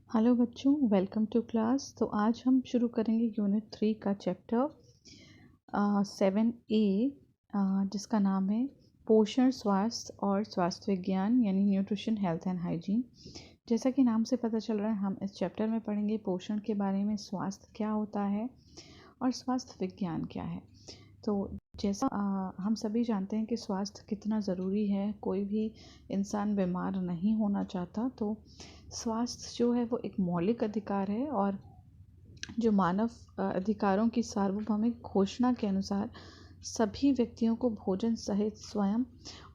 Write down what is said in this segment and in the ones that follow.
Hello बच्चों, welcome to class. तो आज हम शुरू करेंगे यूनिट 3 का चैप्टर 7A, जिसका नाम है पोषण, स्वास्थ्य और स्वास्थ्य विज्ञान, यानी न्यूट्रिशन, हेल्थ एंड हाइजीन। जैसा कि नाम से पता चल रहा है, हम इस चैप्टर में पढ़ेंगे पोषण के बारे में, स्वास्थ्य क्या होता है और स्वास्थ्य विज्ञान क्या है। तो जैसा हम सभी जानते हैं कि स्वास्थ्य कितना ज़रूरी है। कोई भी इंसान बीमार नहीं होना चाहता। तो स्वास्थ्य जो है वो एक मौलिक अधिकार है और जो मानव अधिकारों की सार्वभौमिक घोषणा के अनुसार सभी व्यक्तियों को भोजन सहित स्वयं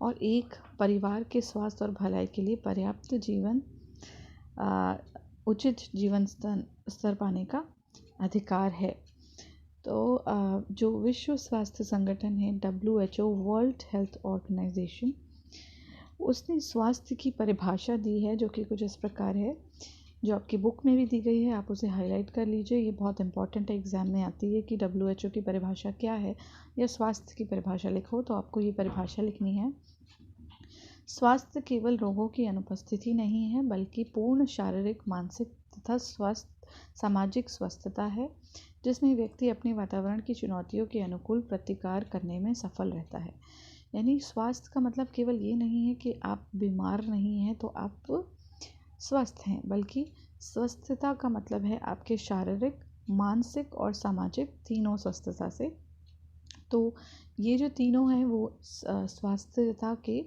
और एक परिवार के स्वास्थ्य और भलाई के लिए पर्याप्त उचित जीवन स्तर पाने का अधिकार है। तो जो विश्व स्वास्थ्य संगठन है WHO, वर्ल्ड हेल्थ ऑर्गेनाइजेशन, उसने स्वास्थ्य की परिभाषा दी है जो कि कुछ इस प्रकार है, जो आपकी बुक में भी दी गई है। आप उसे हाईलाइट कर लीजिए, ये बहुत इंपॉर्टेंट है, एग्जाम में आती है कि WHO की परिभाषा क्या है, या स्वास्थ्य की परिभाषा लिखो तो आपको ये परिभाषा लिखनी है। स्वास्थ्य केवल रोगों की अनुपस्थिति नहीं है, बल्कि पूर्ण शारीरिक, मानसिक तथा सामाजिक स्वस्थता है, जिसमें व्यक्ति अपने वातावरण की चुनौतियों के अनुकूल प्रतिकार करने में सफल रहता है। यानी स्वास्थ्य का मतलब केवल ये नहीं है कि आप बीमार नहीं हैं तो आप स्वस्थ हैं, बल्कि स्वस्थता का मतलब है आपके शारीरिक, मानसिक और सामाजिक तीनों स्वस्थता से। तो ये जो तीनों हैं वो स्वास्थ्यता के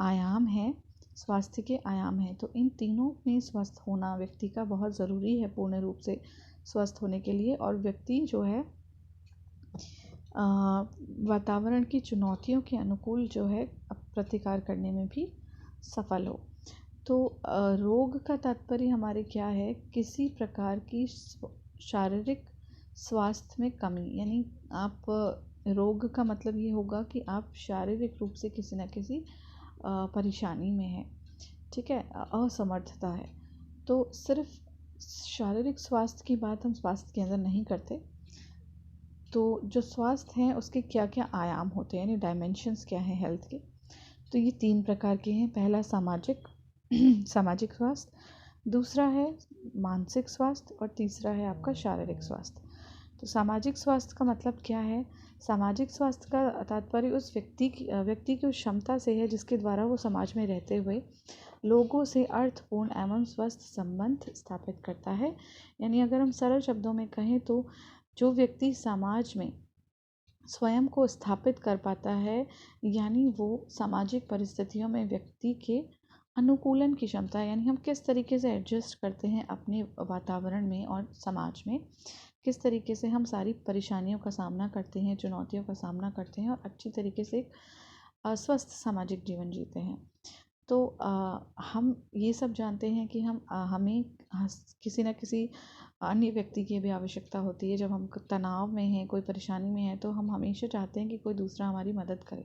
आयाम हैं, स्वास्थ्य के आयाम हैं। तो इन तीनों में स्वस्थ होना व्यक्ति का बहुत ज़रूरी है पूर्ण रूप से स्वस्थ होने के लिए, और व्यक्ति जो है वातावरण की चुनौतियों के अनुकूल जो है प्रतिकार करने में भी सफल हो। तो रोग का तात्पर्य हमारे क्या है, किसी प्रकार की शारीरिक स्वास्थ्य में कमी। यानी आप रोग का मतलब ये होगा कि आप शारीरिक रूप से किसी न किसी परेशानी में है, ठीक है, असमर्थता है। तो सिर्फ शारीरिक स्वास्थ्य की बात हम स्वास्थ्य के अंदर नहीं करते। तो जो स्वास्थ्य हैं उसके क्या क्या आयाम होते हैं, यानी डायमेंशंस क्या हैं हेल्थ के, तो ये 3 प्रकार के हैं। पहला सामाजिक सामाजिक स्वास्थ्य, दूसरा है मानसिक स्वास्थ्य और तीसरा है आपका शारीरिक स्वास्थ्य। तो सामाजिक स्वास्थ्य का मतलब क्या है? सामाजिक स्वास्थ्य का तात्पर्य उस व्यक्ति की उस क्षमता से है जिसके द्वारा वो समाज में रहते हुए लोगों से अर्थपूर्ण एवं स्वस्थ संबंध स्थापित करता है। यानी अगर हम सरल शब्दों में कहें तो जो व्यक्ति समाज में स्वयं को स्थापित कर पाता है, यानी वो सामाजिक परिस्थितियों में व्यक्ति के अनुकूलन की क्षमता, यानी हम किस तरीके से एडजस्ट करते हैं अपने वातावरण में और समाज में, किस तरीके से हम सारी परेशानियों का सामना करते हैं, चुनौतियों का सामना करते हैं और अच्छी तरीके से एक स्वस्थ सामाजिक जीवन जीते हैं। तो हम ये सब जानते हैं कि हमें किसी न किसी अन्य व्यक्ति की भी आवश्यकता होती है। जब हम तनाव में हैं, कोई परेशानी में है, तो हम हमेशा चाहते हैं कि कोई दूसरा हमारी मदद करे,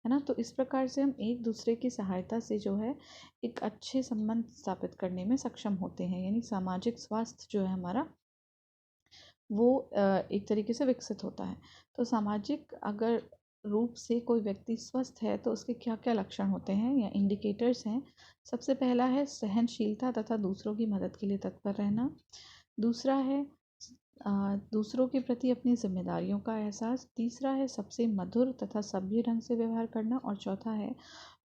है ना। तो इस प्रकार से हम एक दूसरे की सहायता से जो है एक अच्छे संबंध स्थापित करने में सक्षम होते हैं। यानी सामाजिक स्वास्थ्य जो है हमारा वो एक तरीके से विकसित होता है। तो सामाजिक अगर रूप से कोई व्यक्ति स्वस्थ है तो उसके क्या क्या लक्षण होते हैं या इंडिकेटर्स हैं। सबसे पहला है सहनशीलता तथा दूसरों की मदद के लिए तत्पर रहना। दूसरा है दूसरों के प्रति अपनी जिम्मेदारियों का एहसास। तीसरा है सबसे मधुर तथा सभ्य ढंग से व्यवहार करना। और चौथा है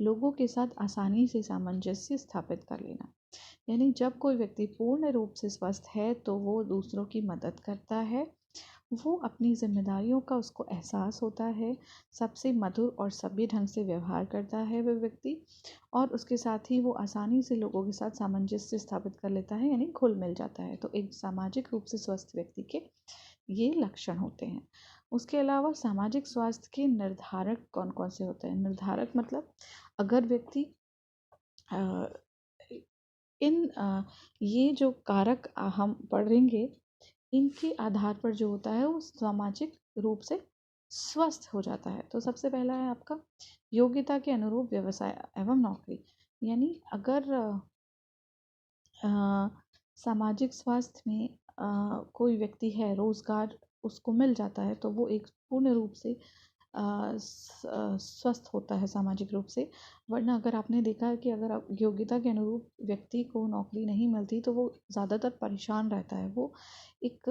लोगों के साथ आसानी से सामंजस्य स्थापित कर लेना। यानी जब कोई व्यक्ति पूर्ण रूप से स्वस्थ है तो वो दूसरों की मदद करता है, वो अपनी जिम्मेदारियों का उसको एहसास होता है, सबसे मधुर और सभ्य ढंग से व्यवहार करता है वह व्यक्ति, और उसके साथ ही वो आसानी से लोगों के साथ सामंजस्य स्थापित कर लेता है, यानी घुल मिल जाता है। तो एक सामाजिक रूप से स्वस्थ व्यक्ति के ये लक्षण होते हैं। उसके अलावा सामाजिक स्वास्थ्य के निर्धारक कौन कौन से होते हैं? निर्धारक मतलब अगर व्यक्ति ये जो कारक हम पढ़ेंगे, इनके आधार पर जो होता है वो सामाजिक रूप से स्वस्थ हो जाता है। तो सबसे पहला है आपका योग्यता के अनुरूप व्यवसाय एवं नौकरी। यानी अगर सामाजिक स्वास्थ्य में कोई व्यक्ति है, रोजगार उसको मिल जाता है, तो वो एक पूर्ण रूप से स्वस्थ होता है सामाजिक रूप से। वरना अगर आपने देखा है कि अगर आप योग्यता के अनुरूप व्यक्ति को नौकरी नहीं मिलती तो वो ज़्यादातर परेशान रहता है, वो एक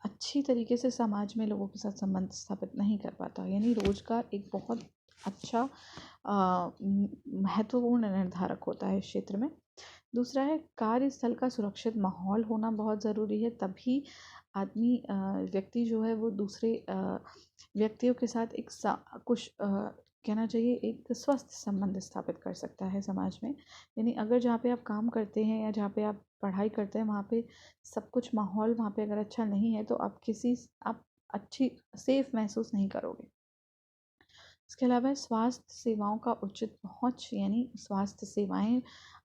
अच्छी तरीके से समाज में लोगों के साथ संबंध स्थापित नहीं कर पाता। यानी रोजगार एक बहुत अच्छा महत्वपूर्ण निर्धारक होता है इस क्षेत्र में। दूसरा है कार्यस्थल का सुरक्षित माहौल होना बहुत ज़रूरी है, तभी आदमी व्यक्ति जो है वो दूसरे व्यक्तियों के साथ एक कुछ कहना चाहिए एक स्वस्थ संबंध स्थापित कर सकता है समाज में। यानी अगर जहाँ पे आप काम करते हैं या जहाँ पे आप पढ़ाई करते हैं वहाँ पे सब कुछ माहौल वहाँ पे अगर अच्छा नहीं है तो आप अच्छी सेफ महसूस नहीं करोगे। इसके अलावा स्वास्थ्य सेवाओं का उचित पहुँच, यानी स्वास्थ्य सेवाएं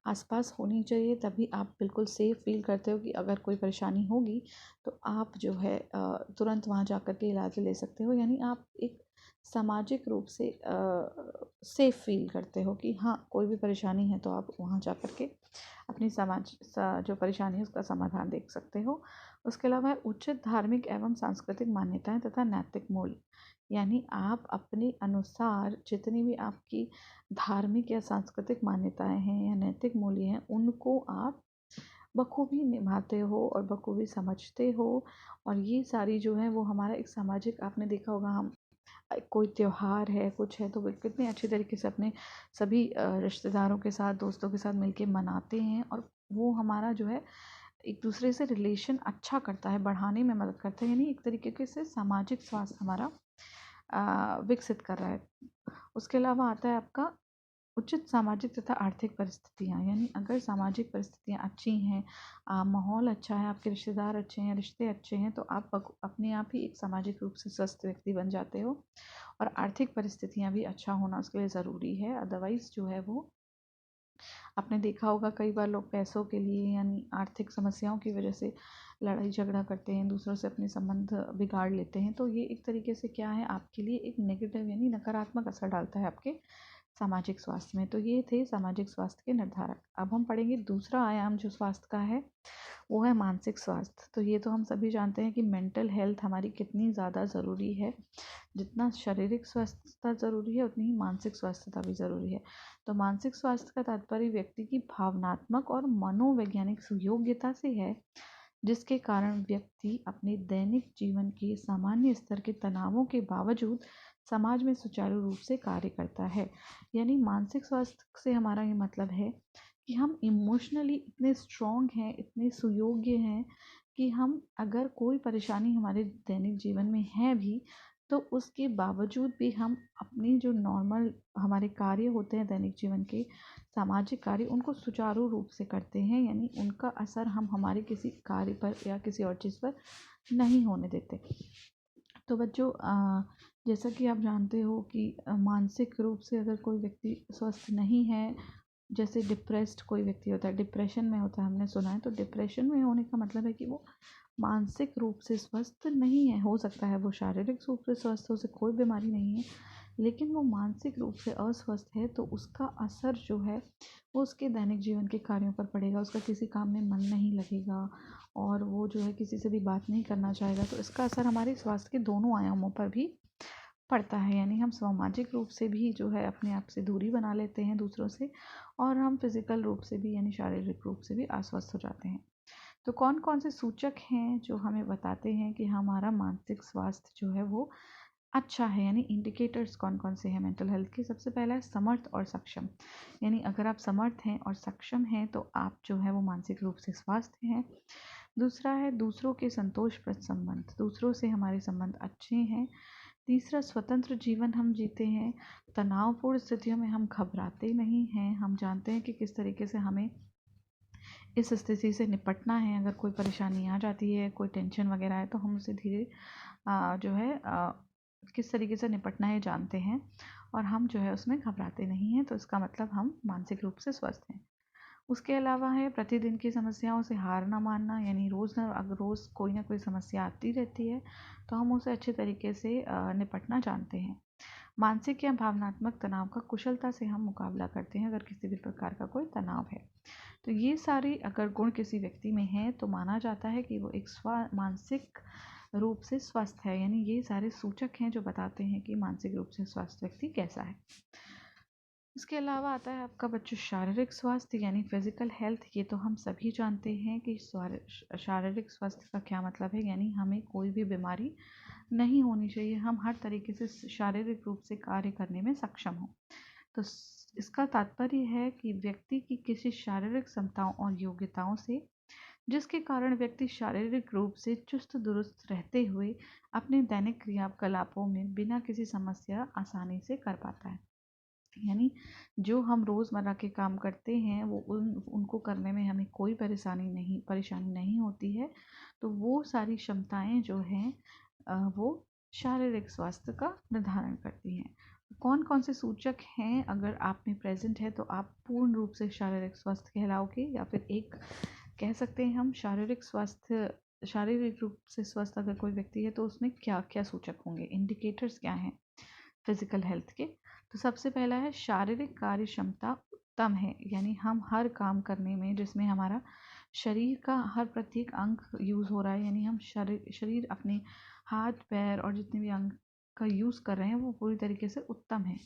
आसपास होनी चाहिए, तभी आप बिल्कुल सेफ फील करते हो कि अगर कोई परेशानी होगी तो आप जो है तुरंत वहाँ जा कर के इलाज ले सकते हो। यानी आप एक सामाजिक रूप से सेफ फील करते हो कि हाँ कोई भी परेशानी है तो आप वहाँ जा कर के अपनी जो परेशानी है उसका समाधान देख सकते हो। उसके अलावा उचित धार्मिक एवं सांस्कृतिक मान्यताएं तथा नैतिक मूल्य, यानी आप अपने अनुसार जितनी भी आपकी धार्मिक या सांस्कृतिक मान्यताएं हैं या नैतिक मूल्य हैं उनको आप बखूबी निभाते हो और बखूबी समझते हो। और ये सारी जो है वो हमारा एक सामाजिक, आपने देखा होगा हम कोई त्योहार है कुछ है तो वो कितने अच्छे तरीके से अपने सभी रिश्तेदारों के साथ दोस्तों के साथ मिलके मनाते हैं, और वो हमारा जो है एक दूसरे से रिलेशन अच्छा करता है, बढ़ाने में मदद करता है। यानी एक तरीके से सामाजिक स्वास्थ्य हमारा विकसित कर रहा है। उसके अलावा आता है आपका उचित सामाजिक तथा आर्थिक परिस्थितियाँ, यानी अगर सामाजिक परिस्थितियाँ अच्छी हैं, माहौल अच्छा है, आपके रिश्तेदार अच्छे हैं, रिश्ते अच्छे हैं, तो आप अपने आप ही एक सामाजिक रूप से स्वस्थ व्यक्ति बन जाते हो। और आर्थिक परिस्थितियाँ भी अच्छा होना उसके लिए ज़रूरी है। अदरवाइज़ जो है वो आपने देखा होगा कई बार लोग पैसों के लिए यानी आर्थिक समस्याओं की वजह से लड़ाई झगड़ा करते हैं, दूसरों से अपने संबंध बिगाड़ लेते हैं। तो ये एक तरीके से क्या है आपके लिए एक नेगेटिव यानी नकारात्मक असर डालता है आपके सामाजिक स्वास्थ्य में। तो ये थे सामाजिक स्वास्थ्य के निर्धारक। अब हम पढ़ेंगे दूसरा आयाम जो स्वास्थ्य का है वो है मानसिक स्वास्थ्य। तो ये तो हम सभी जानते हैं कि मेंटल हेल्थ हमारी कितनी ज़्यादा ज़रूरी है। जितना शारीरिक स्वास्थ्यता ज़रूरी है उतनी ही मानसिक स्वास्थ्यता भी ज़रूरी है। तो मानसिक स्वास्थ्य का तात्पर्य व्यक्ति की भावनात्मक और मनोवैज्ञानिक सुयोग्यता से है, जिसके कारण व्यक्ति अपने दैनिक जीवन के सामान्य स्तर के तनावों के बावजूद समाज में सुचारू रूप से कार्य करता है। यानी मानसिक स्वास्थ्य से हमारा ये मतलब है कि हम इमोशनली इतने स्ट्रॉन्ग हैं, इतने सुयोग्य हैं कि हम अगर कोई परेशानी हमारे दैनिक जीवन में है भी तो उसके बावजूद भी हम अपनी जो नॉर्मल हमारे कार्य होते हैं दैनिक जीवन के सामाजिक कार्य उनको सुचारू रूप से करते हैं। यानी उनका असर हम हमारे किसी कार्य पर या किसी और चीज़ पर नहीं होने देते। तो बच्चों जैसा कि आप जानते हो कि मानसिक रूप से अगर कोई व्यक्ति स्वस्थ नहीं है, जैसे डिप्रेस्ड कोई व्यक्ति होता है, डिप्रेशन में होता है, हमने सुना है, तो डिप्रेशन में होने का मतलब है कि वो मानसिक रूप से स्वस्थ नहीं है। हो सकता है वो शारीरिक रूप से स्वस्थ हो, उसे कोई बीमारी नहीं है, लेकिन वो मानसिक रूप से अस्वस्थ है तो उसका असर जो है वो उसके दैनिक जीवन के कार्यों पर पड़ेगा। उसका किसी काम में मन नहीं लगेगा और वो जो है किसी से भी बात नहीं करना चाहेगा। तो इसका असर हमारे स्वास्थ्य के दोनों आयामों पर भी पड़ता है। यानी हम सामाजिक रूप से भी जो है अपने आप से दूरी बना लेते हैं दूसरों से, और हम फिजिकल रूप से भी यानी शारीरिक रूप से भी अस्वस्थ हो जाते हैं। तो कौन कौन से सूचक हैं जो हमें बताते हैं कि हमारा मानसिक स्वास्थ्य जो है वो अच्छा है, यानी इंडिकेटर्स कौन कौन से हैं मेंटल हेल्थ के। सबसे पहला है समर्थ और सक्षम, यानी अगर आप समर्थ हैं और सक्षम हैं तो आप जो है वो मानसिक रूप से स्वस्थ हैं। दूसरा है दूसरों के संतोषप्रद संबंध, दूसरों से हमारे संबंध अच्छे हैं। तीसरा स्वतंत्र जीवन हम जीते हैं, तनावपूर्ण स्थितियों में हम घबराते नहीं हैं, हम जानते हैं कि किस तरीके से हमें इस स्थिति से निपटना है। अगर कोई परेशानी आ जाती है, कोई टेंशन वगैरह है तो हम उसे धीरे जो है किस तरीके से निपटना है जानते हैं, और हम जो है उसमें घबराते नहीं हैं। तो इसका मतलब हम मानसिक रूप से स्वस्थ हैं। उसके अलावा है प्रतिदिन की समस्याओं से हार ना मानना, यानी अगर रोज़ कोई ना कोई समस्या आती रहती है तो हम उसे अच्छे तरीके से निपटना जानते हैं। मानसिक या भावनात्मक तनाव का कुशलता से हम मुकाबला करते हैं अगर किसी भी प्रकार का कोई तनाव है। तो ये सारी अगर गुण किसी व्यक्ति में है तो माना जाता है कि वो एक मानसिक रूप से स्वस्थ है। यानी ये सारे सूचक हैं जो बताते हैं कि मानसिक रूप से स्वस्थ व्यक्ति कैसा है। इसके अलावा आता है आपका बच्चों शारीरिक स्वास्थ्य यानी फिजिकल हेल्थ। ये तो हम सभी जानते हैं कि शारीरिक स्वास्थ्य का क्या मतलब है, यानी हमें कोई भी बीमारी नहीं होनी चाहिए, हम हर तरीके से शारीरिक रूप से कार्य करने में सक्षम हों। तो इसका तात्पर्य है कि व्यक्ति की किसी शारीरिक क्षमताओं और योग्यताओं से जिसके कारण व्यक्ति शारीरिक रूप से चुस्त दुरुस्त रहते हुए अपने दैनिक क्रियाकलापों में बिना किसी समस्या आसानी से कर पाता है। यानी जो हम रोज़मर्रा के काम करते हैं वो उनको करने में हमें कोई परेशानी नहीं होती है। तो वो सारी क्षमताएं जो हैं वो शारीरिक स्वास्थ्य का निर्धारण करती हैं। कौन कौन से सूचक हैं, अगर आप में प्रेजेंट है तो आप पूर्ण रूप से शारीरिक स्वस्थ कहलाओगे, या फिर एक कह सकते हैं हम शारीरिक रूप से स्वस्थ अगर कोई व्यक्ति है तो उसमें क्या क्या सूचक होंगे, इंडिकेटर्स क्या हैं फिजिकल हेल्थ के। तो सबसे पहला है शारीरिक कार्य क्षमता उत्तम है, यानी हम हर काम करने में जिसमें हमारा शरीर का हर प्रत्येक अंग यूज़ हो रहा है, यानी हम शरीर अपने हाथ पैर और जितने भी अंग का यूज़ कर रहे हैं वो पूरी तरीके से उत्तम है।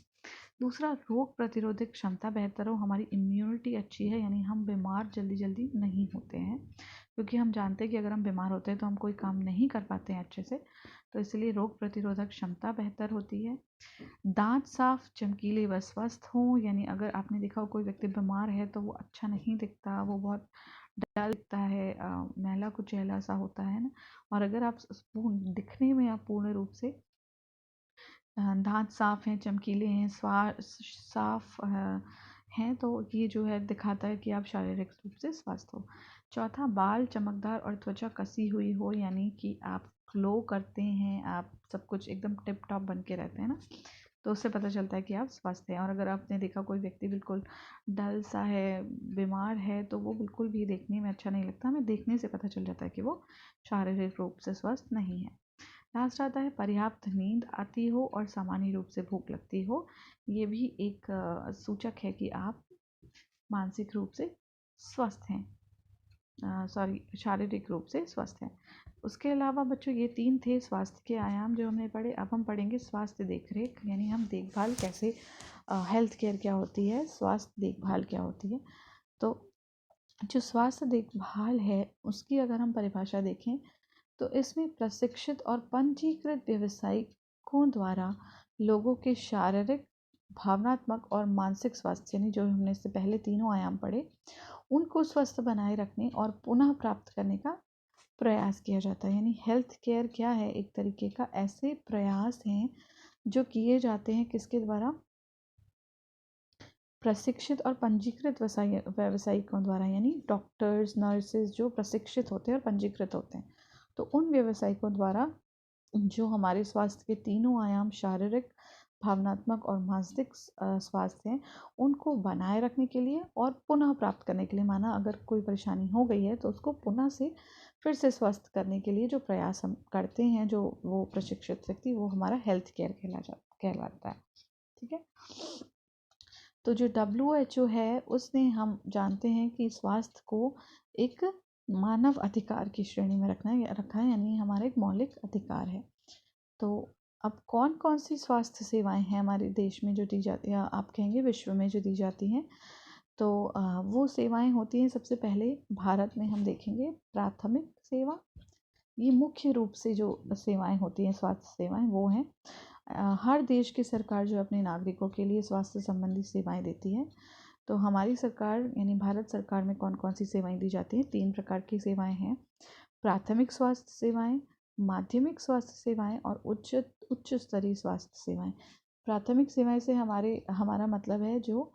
दूसरा, रोग प्रतिरोधक क्षमता बेहतर हो, हमारी इम्यूनिटी अच्छी है, यानी हम बीमार जल्दी जल्दी नहीं होते हैं, क्योंकि हम जानते हैं कि अगर हम बीमार होते हैं तो हम कोई काम नहीं कर पाते हैं अच्छे से, तो इसलिए रोग प्रतिरोधक क्षमता बेहतर होती है। दांत साफ चमकीले व स्वस्थ हों, यानी अगर आपने देखा हो कोई व्यक्ति बीमार है तो वो अच्छा नहीं दिखता, वो बहुत डल दिखता है, मैला कुचैला सा होता है ना। और अगर आप पूर्ण दिखने में आप पूर्ण रूप से दांत साफ हैं, चमकीले हैं, साफ हैं, तो ये जो है दिखाता है कि आप शारीरिक रूप से स्वस्थ हो। चौथा, बाल चमकदार और त्वचा कसी हुई हो, यानी कि आप ग्लो करते हैं, आप सब कुछ एकदम टिप टॉप बन के रहते हैं ना, तो उससे पता चलता है कि आप स्वस्थ हैं। और अगर आपने देखा कोई व्यक्ति बिल्कुल डल सा है, बीमार है, तो वो बिल्कुल भी देखने में अच्छा नहीं लगता, हमें देखने से पता चल जाता है कि वो शारीरिक रूप से स्वस्थ नहीं है। लास्ट आता है पर्याप्त नींद आती हो और सामान्य रूप से भूख लगती हो, ये भी एक सूचक है कि आप मानसिक रूप से स्वस्थ हैं, शारीरिक रूप से स्वस्थ हैं। उसके अलावा बच्चों ये 3 थे स्वास्थ्य के आयाम जो हमने पढ़े। अब हम पढ़ेंगे स्वास्थ्य देखरेख, यानी हम देखभाल कैसे, हेल्थ केयर क्या होती है, स्वास्थ्य देखभाल क्या होती है। तो जो स्वास्थ्य देखभाल है उसकी अगर हम परिभाषा देखें तो इसमें प्रशिक्षित और पंजीकृत व्यावसायिकों द्वारा लोगों के शारीरिक, भावनात्मक और मानसिक स्वास्थ्य, यानी जो हमने इससे पहले तीनों आयाम पढ़े, उनको स्वस्थ बनाए रखने और पुनः प्राप्त करने का प्रयास किया जाता है। यानी हेल्थ केयर क्या है, एक तरीके का ऐसे प्रयास हैं जो किए जाते हैं किसके द्वारा, प्रशिक्षित और पंजीकृत व्यावसायिकों द्वारा, यानी डॉक्टर्स नर्सेज जो प्रशिक्षित होते हैं और पंजीकृत होते हैं, तो उन व्यावसायिकों द्वारा जो हमारे स्वास्थ्य के तीनों आयाम शारीरिक, भावनात्मक और मानसिक स्वास्थ्य हैं उनको बनाए रखने के लिए और पुनः प्राप्त करने के लिए, माना अगर कोई परेशानी हो गई है तो उसको पुनः से फिर से स्वस्थ करने के लिए जो प्रयास हम करते हैं, जो वो प्रशिक्षित व्यक्ति, वो हमारा हेल्थ केयर कहलाता है। ठीक है। तो जो WHO है उसने, हम जानते हैं कि स्वास्थ्य को एक मानव अधिकार की श्रेणी में रखा है, यानी हमारा एक मौलिक अधिकार है। तो अब कौन कौन सी स्वास्थ्य सेवाएं हैं हमारे देश में जो दी जाती है, या आप कहेंगे विश्व में जो दी जाती हैं, तो वो सेवाएं होती हैं। सबसे पहले भारत में हम देखेंगे प्राथमिक सेवा, ये मुख्य रूप से जो सेवाएं होती हैं स्वास्थ्य सेवाएं वो हैं, हर देश की सरकार जो अपने नागरिकों के लिए स्वास्थ्य संबंधी सेवाएं देती है। तो हमारी सरकार यानी भारत सरकार में कौन कौन सी सेवाएं दी जाती हैं, 3 प्रकार की सेवाएं हैं, प्राथमिक स्वास्थ्य सेवाएं, माध्यमिक स्वास्थ्य सेवाएं और उच्च स्तरीय स्वास्थ्य सेवाएं। प्राथमिक सेवाएं से हमारा मतलब है जो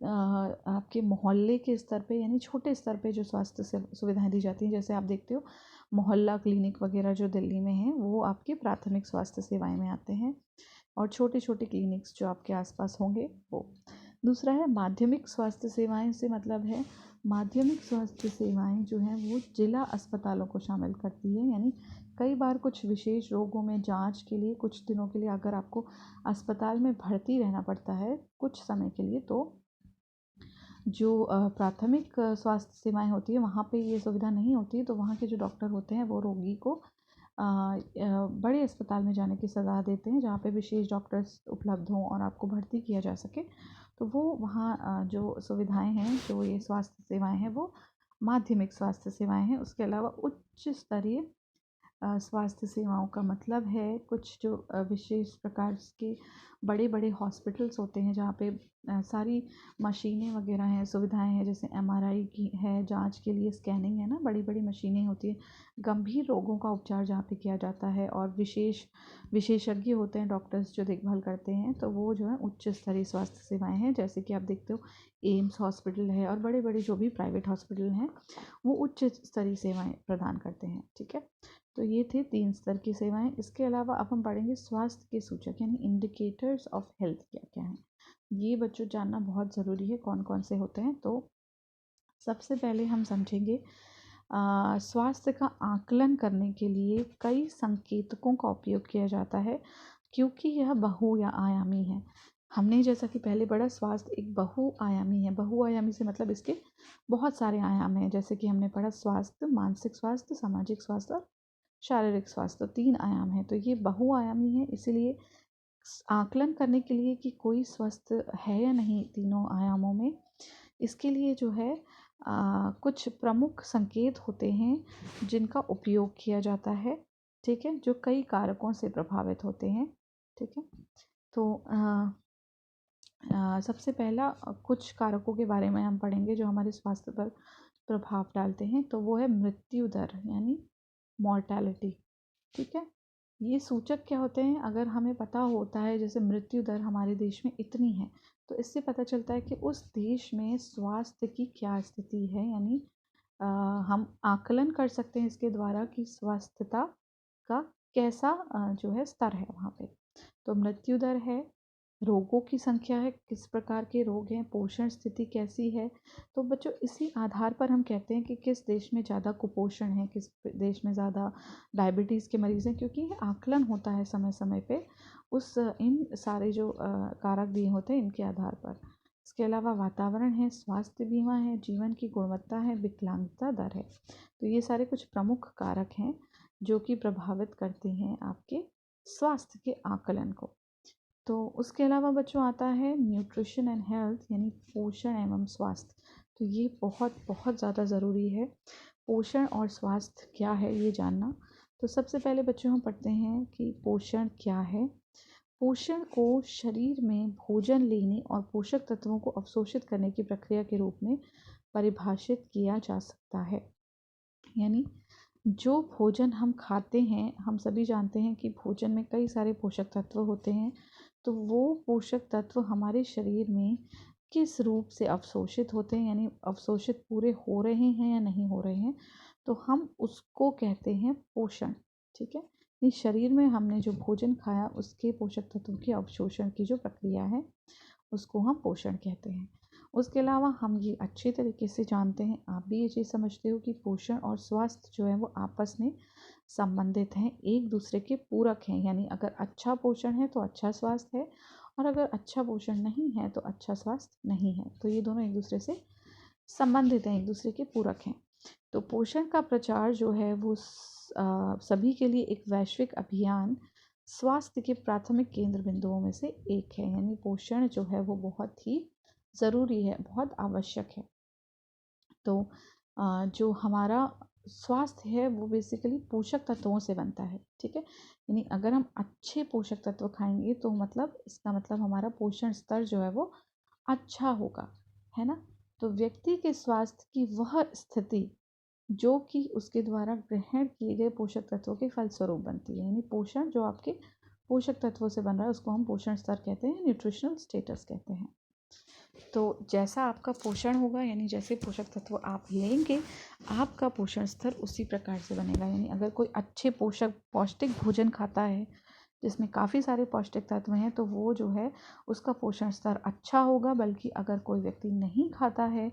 आपके मोहल्ले के स्तर पे, यानी छोटे स्तर पे जो स्वास्थ्य सुविधाएं दी जाती हैं, जैसे आप देखते हो मोहल्ला क्लिनिक वगैरह जो दिल्ली में हैं वो आपके प्राथमिक स्वास्थ्य सेवाएं में आते हैं, और छोटे छोटे क्लिनिक्स जो आपके आसपास होंगे वो। दूसरा है माध्यमिक स्वास्थ्य सेवाएं, से मतलब है माध्यमिक स्वास्थ्य सेवाएं जो हैं वो जिला अस्पतालों को शामिल करती है, यानी कई बार कुछ विशेष रोगों में जांच के लिए कुछ दिनों के लिए अगर आपको अस्पताल में भर्ती रहना पड़ता है कुछ समय के लिए, तो जो प्राथमिक स्वास्थ्य सेवाएं होती है वहाँ पे ये सुविधा नहीं होती, तो वहाँ के जो डॉक्टर होते हैं वो रोगी को बड़े अस्पताल में जाने की सलाह देते हैं जहाँ पे विशेष डॉक्टर्स उपलब्ध हों और आपको भर्ती किया जा सके। तो वो वहाँ जो सुविधाएं हैं, जो ये स्वास्थ्य सेवाएं हैं, वो माध्यमिक स्वास्थ्य सेवाएं हैं। उसके अलावा उच्च स्तरीय स्वास्थ्य सेवाओं का मतलब है कुछ जो विशेष प्रकार के बड़े बड़े हॉस्पिटल्स होते हैं जहाँ पे सारी मशीनें वगैरह हैं, सुविधाएं हैं, जैसे एमआरआई की है, जांच के लिए स्कैनिंग है ना, बड़ी बड़ी मशीनें होती हैं। गंभीर रोगों का उपचार जहाँ पे किया जाता है और विशेषज्ञ होते हैं डॉक्टर्स जो देखभाल करते हैं, तो वो जो है उच्च स्तरीय स्वास्थ्य सेवाएं हैं। जैसे कि आप देखते हो एम्स हॉस्पिटल है और बड़े बड़े जो भी प्राइवेट हॉस्पिटल हैं वो उच्च स्तरीय सेवाएं प्रदान करते हैं। ठीक है, तो ये थे 3 स्तर की सेवाएं। इसके अलावा अब हम पढ़ेंगे स्वास्थ्य के सूचक यानी इंडिकेटर्स ऑफ हेल्थ क्या क्या हैं। ये बच्चों जानना बहुत ज़रूरी है कौन कौन से होते हैं। तो सबसे पहले हम समझेंगे स्वास्थ्य का आकलन करने के लिए कई संकेतकों का उपयोग किया जाता है क्योंकि यह बहु या आयामी है। हमने जैसा कि पहले पढ़ा, स्वास्थ्य एक बहुआयामी है। बहुआयामी से मतलब इसके बहुत सारे आयाम हैं। जैसे कि हमने पढ़ा स्वास्थ्य, मानसिक स्वास्थ्य, सामाजिक स्वास्थ्य और शारीरिक स्वास्थ्य, तो 3 आयाम है। तो ये बहुआयामी है, इसीलिए आकलन करने के लिए कि कोई स्वस्थ है या नहीं तीनों आयामों में, इसके लिए जो है कुछ प्रमुख संकेत होते हैं जिनका उपयोग किया जाता है। ठीक है, जो कई कारकों से प्रभावित होते हैं। ठीक है, तो सबसे पहला कुछ कारकों के बारे में हम पढ़ेंगे जो हमारे स्वास्थ्य पर प्रभाव डालते हैं। तो वो है मृत्यु दर यानी मॉर्टैलिटी। ठीक है, ये सूचक क्या होते हैं, अगर हमें पता होता है जैसे मृत्यु दर हमारे देश में इतनी है, तो इससे पता चलता है कि उस देश में स्वास्थ्य की क्या स्थिति है। यानी हम आकलन कर सकते हैं इसके द्वारा कि स्वास्थ्यता का कैसा जो है स्तर है वहाँ पे। तो मृत्यु दर है, रोगों की संख्या है, किस प्रकार के रोग हैं, पोषण स्थिति कैसी है। तो बच्चों इसी आधार पर हम कहते हैं कि किस देश में ज़्यादा कुपोषण है, किस देश में ज़्यादा डायबिटीज़ के मरीज़ हैं, क्योंकि ये आकलन होता है समय समय पे उस इन सारे जो कारक दिए होते हैं इनके आधार पर। इसके अलावा वातावरण है, स्वास्थ्य बीमा है, जीवन की गुणवत्ता है, विकलांगता दर है। तो ये सारे कुछ प्रमुख कारक हैं जो कि प्रभावित करते हैं आपके स्वास्थ्य के आकलन को। तो उसके अलावा बच्चों आता है न्यूट्रिशन एंड हेल्थ यानी पोषण एवं स्वास्थ्य। तो ये बहुत बहुत ज़्यादा ज़रूरी है, पोषण और स्वास्थ्य क्या है ये जानना। तो सबसे पहले बच्चों हम पढ़ते हैं कि पोषण क्या है। पोषण को शरीर में भोजन लेने और पोषक तत्वों को अवशोषित करने की प्रक्रिया के रूप में परिभाषित किया जा सकता है। यानी जो भोजन हम खाते हैं, हम सभी जानते हैं कि भोजन में कई सारे पोषक तत्व होते हैं। तो वो पोषक तत्व हमारे शरीर में किस रूप से अवशोषित होते हैं, यानी अवशोषित पूरे हो रहे हैं या नहीं हो रहे हैं, तो हम उसको कहते हैं पोषण। ठीक है, यानी शरीर में हमने जो भोजन खाया उसके पोषक तत्वों के अवशोषण की जो प्रक्रिया है उसको हम पोषण कहते हैं। उसके अलावा हम ये अच्छे तरीके से जानते हैं, आप भी ये चीज़ समझते हो कि पोषण और स्वास्थ्य जो है वो आपस में संबंधित हैं, एक दूसरे के पूरक हैं। यानी अगर अच्छा पोषण है तो अच्छा स्वास्थ्य है, और अगर अच्छा पोषण नहीं है तो अच्छा स्वास्थ्य नहीं है। तो ये दोनों एक दूसरे से संबंधित हैं, एक दूसरे के पूरक हैं। तो पोषण का प्रचार जो है वो सभी के लिए एक वैश्विक अभियान स्वास्थ्य के प्राथमिक केंद्र बिंदुओं में से एक है। यानी पोषण जो है वो बहुत ही ज़रूरी है, बहुत आवश्यक है। तो जो हमारा स्वास्थ्य है वो बेसिकली पोषक तत्वों से बनता है। ठीक है, यानी अगर हम अच्छे पोषक तत्व खाएंगे तो मतलब इसका मतलब हमारा पोषण स्तर जो है वो अच्छा होगा, है ना। तो व्यक्ति के स्वास्थ्य की वह स्थिति जो कि उसके द्वारा ग्रहण किए गए पोषक तत्वों के फलस्वरूप बनती है। यानी पोषण जो आपके पोषक तत्वों से बन रहा है उसको हम पोषण स्तर कहते हैं, न्यूट्रिशनल स्टेटस कहते हैं। तो जैसा आपका पोषण होगा, यानी जैसे पोषक तत्व आप लेंगे, आपका पोषण स्तर उसी प्रकार से बनेगा। यानी अगर कोई अच्छे पौष्टिक भोजन खाता है जिसमें काफ़ी सारे पौष्टिक तत्व हैं, तो वो जो है उसका पोषण स्तर अच्छा होगा। बल्कि अगर कोई व्यक्ति नहीं खाता है,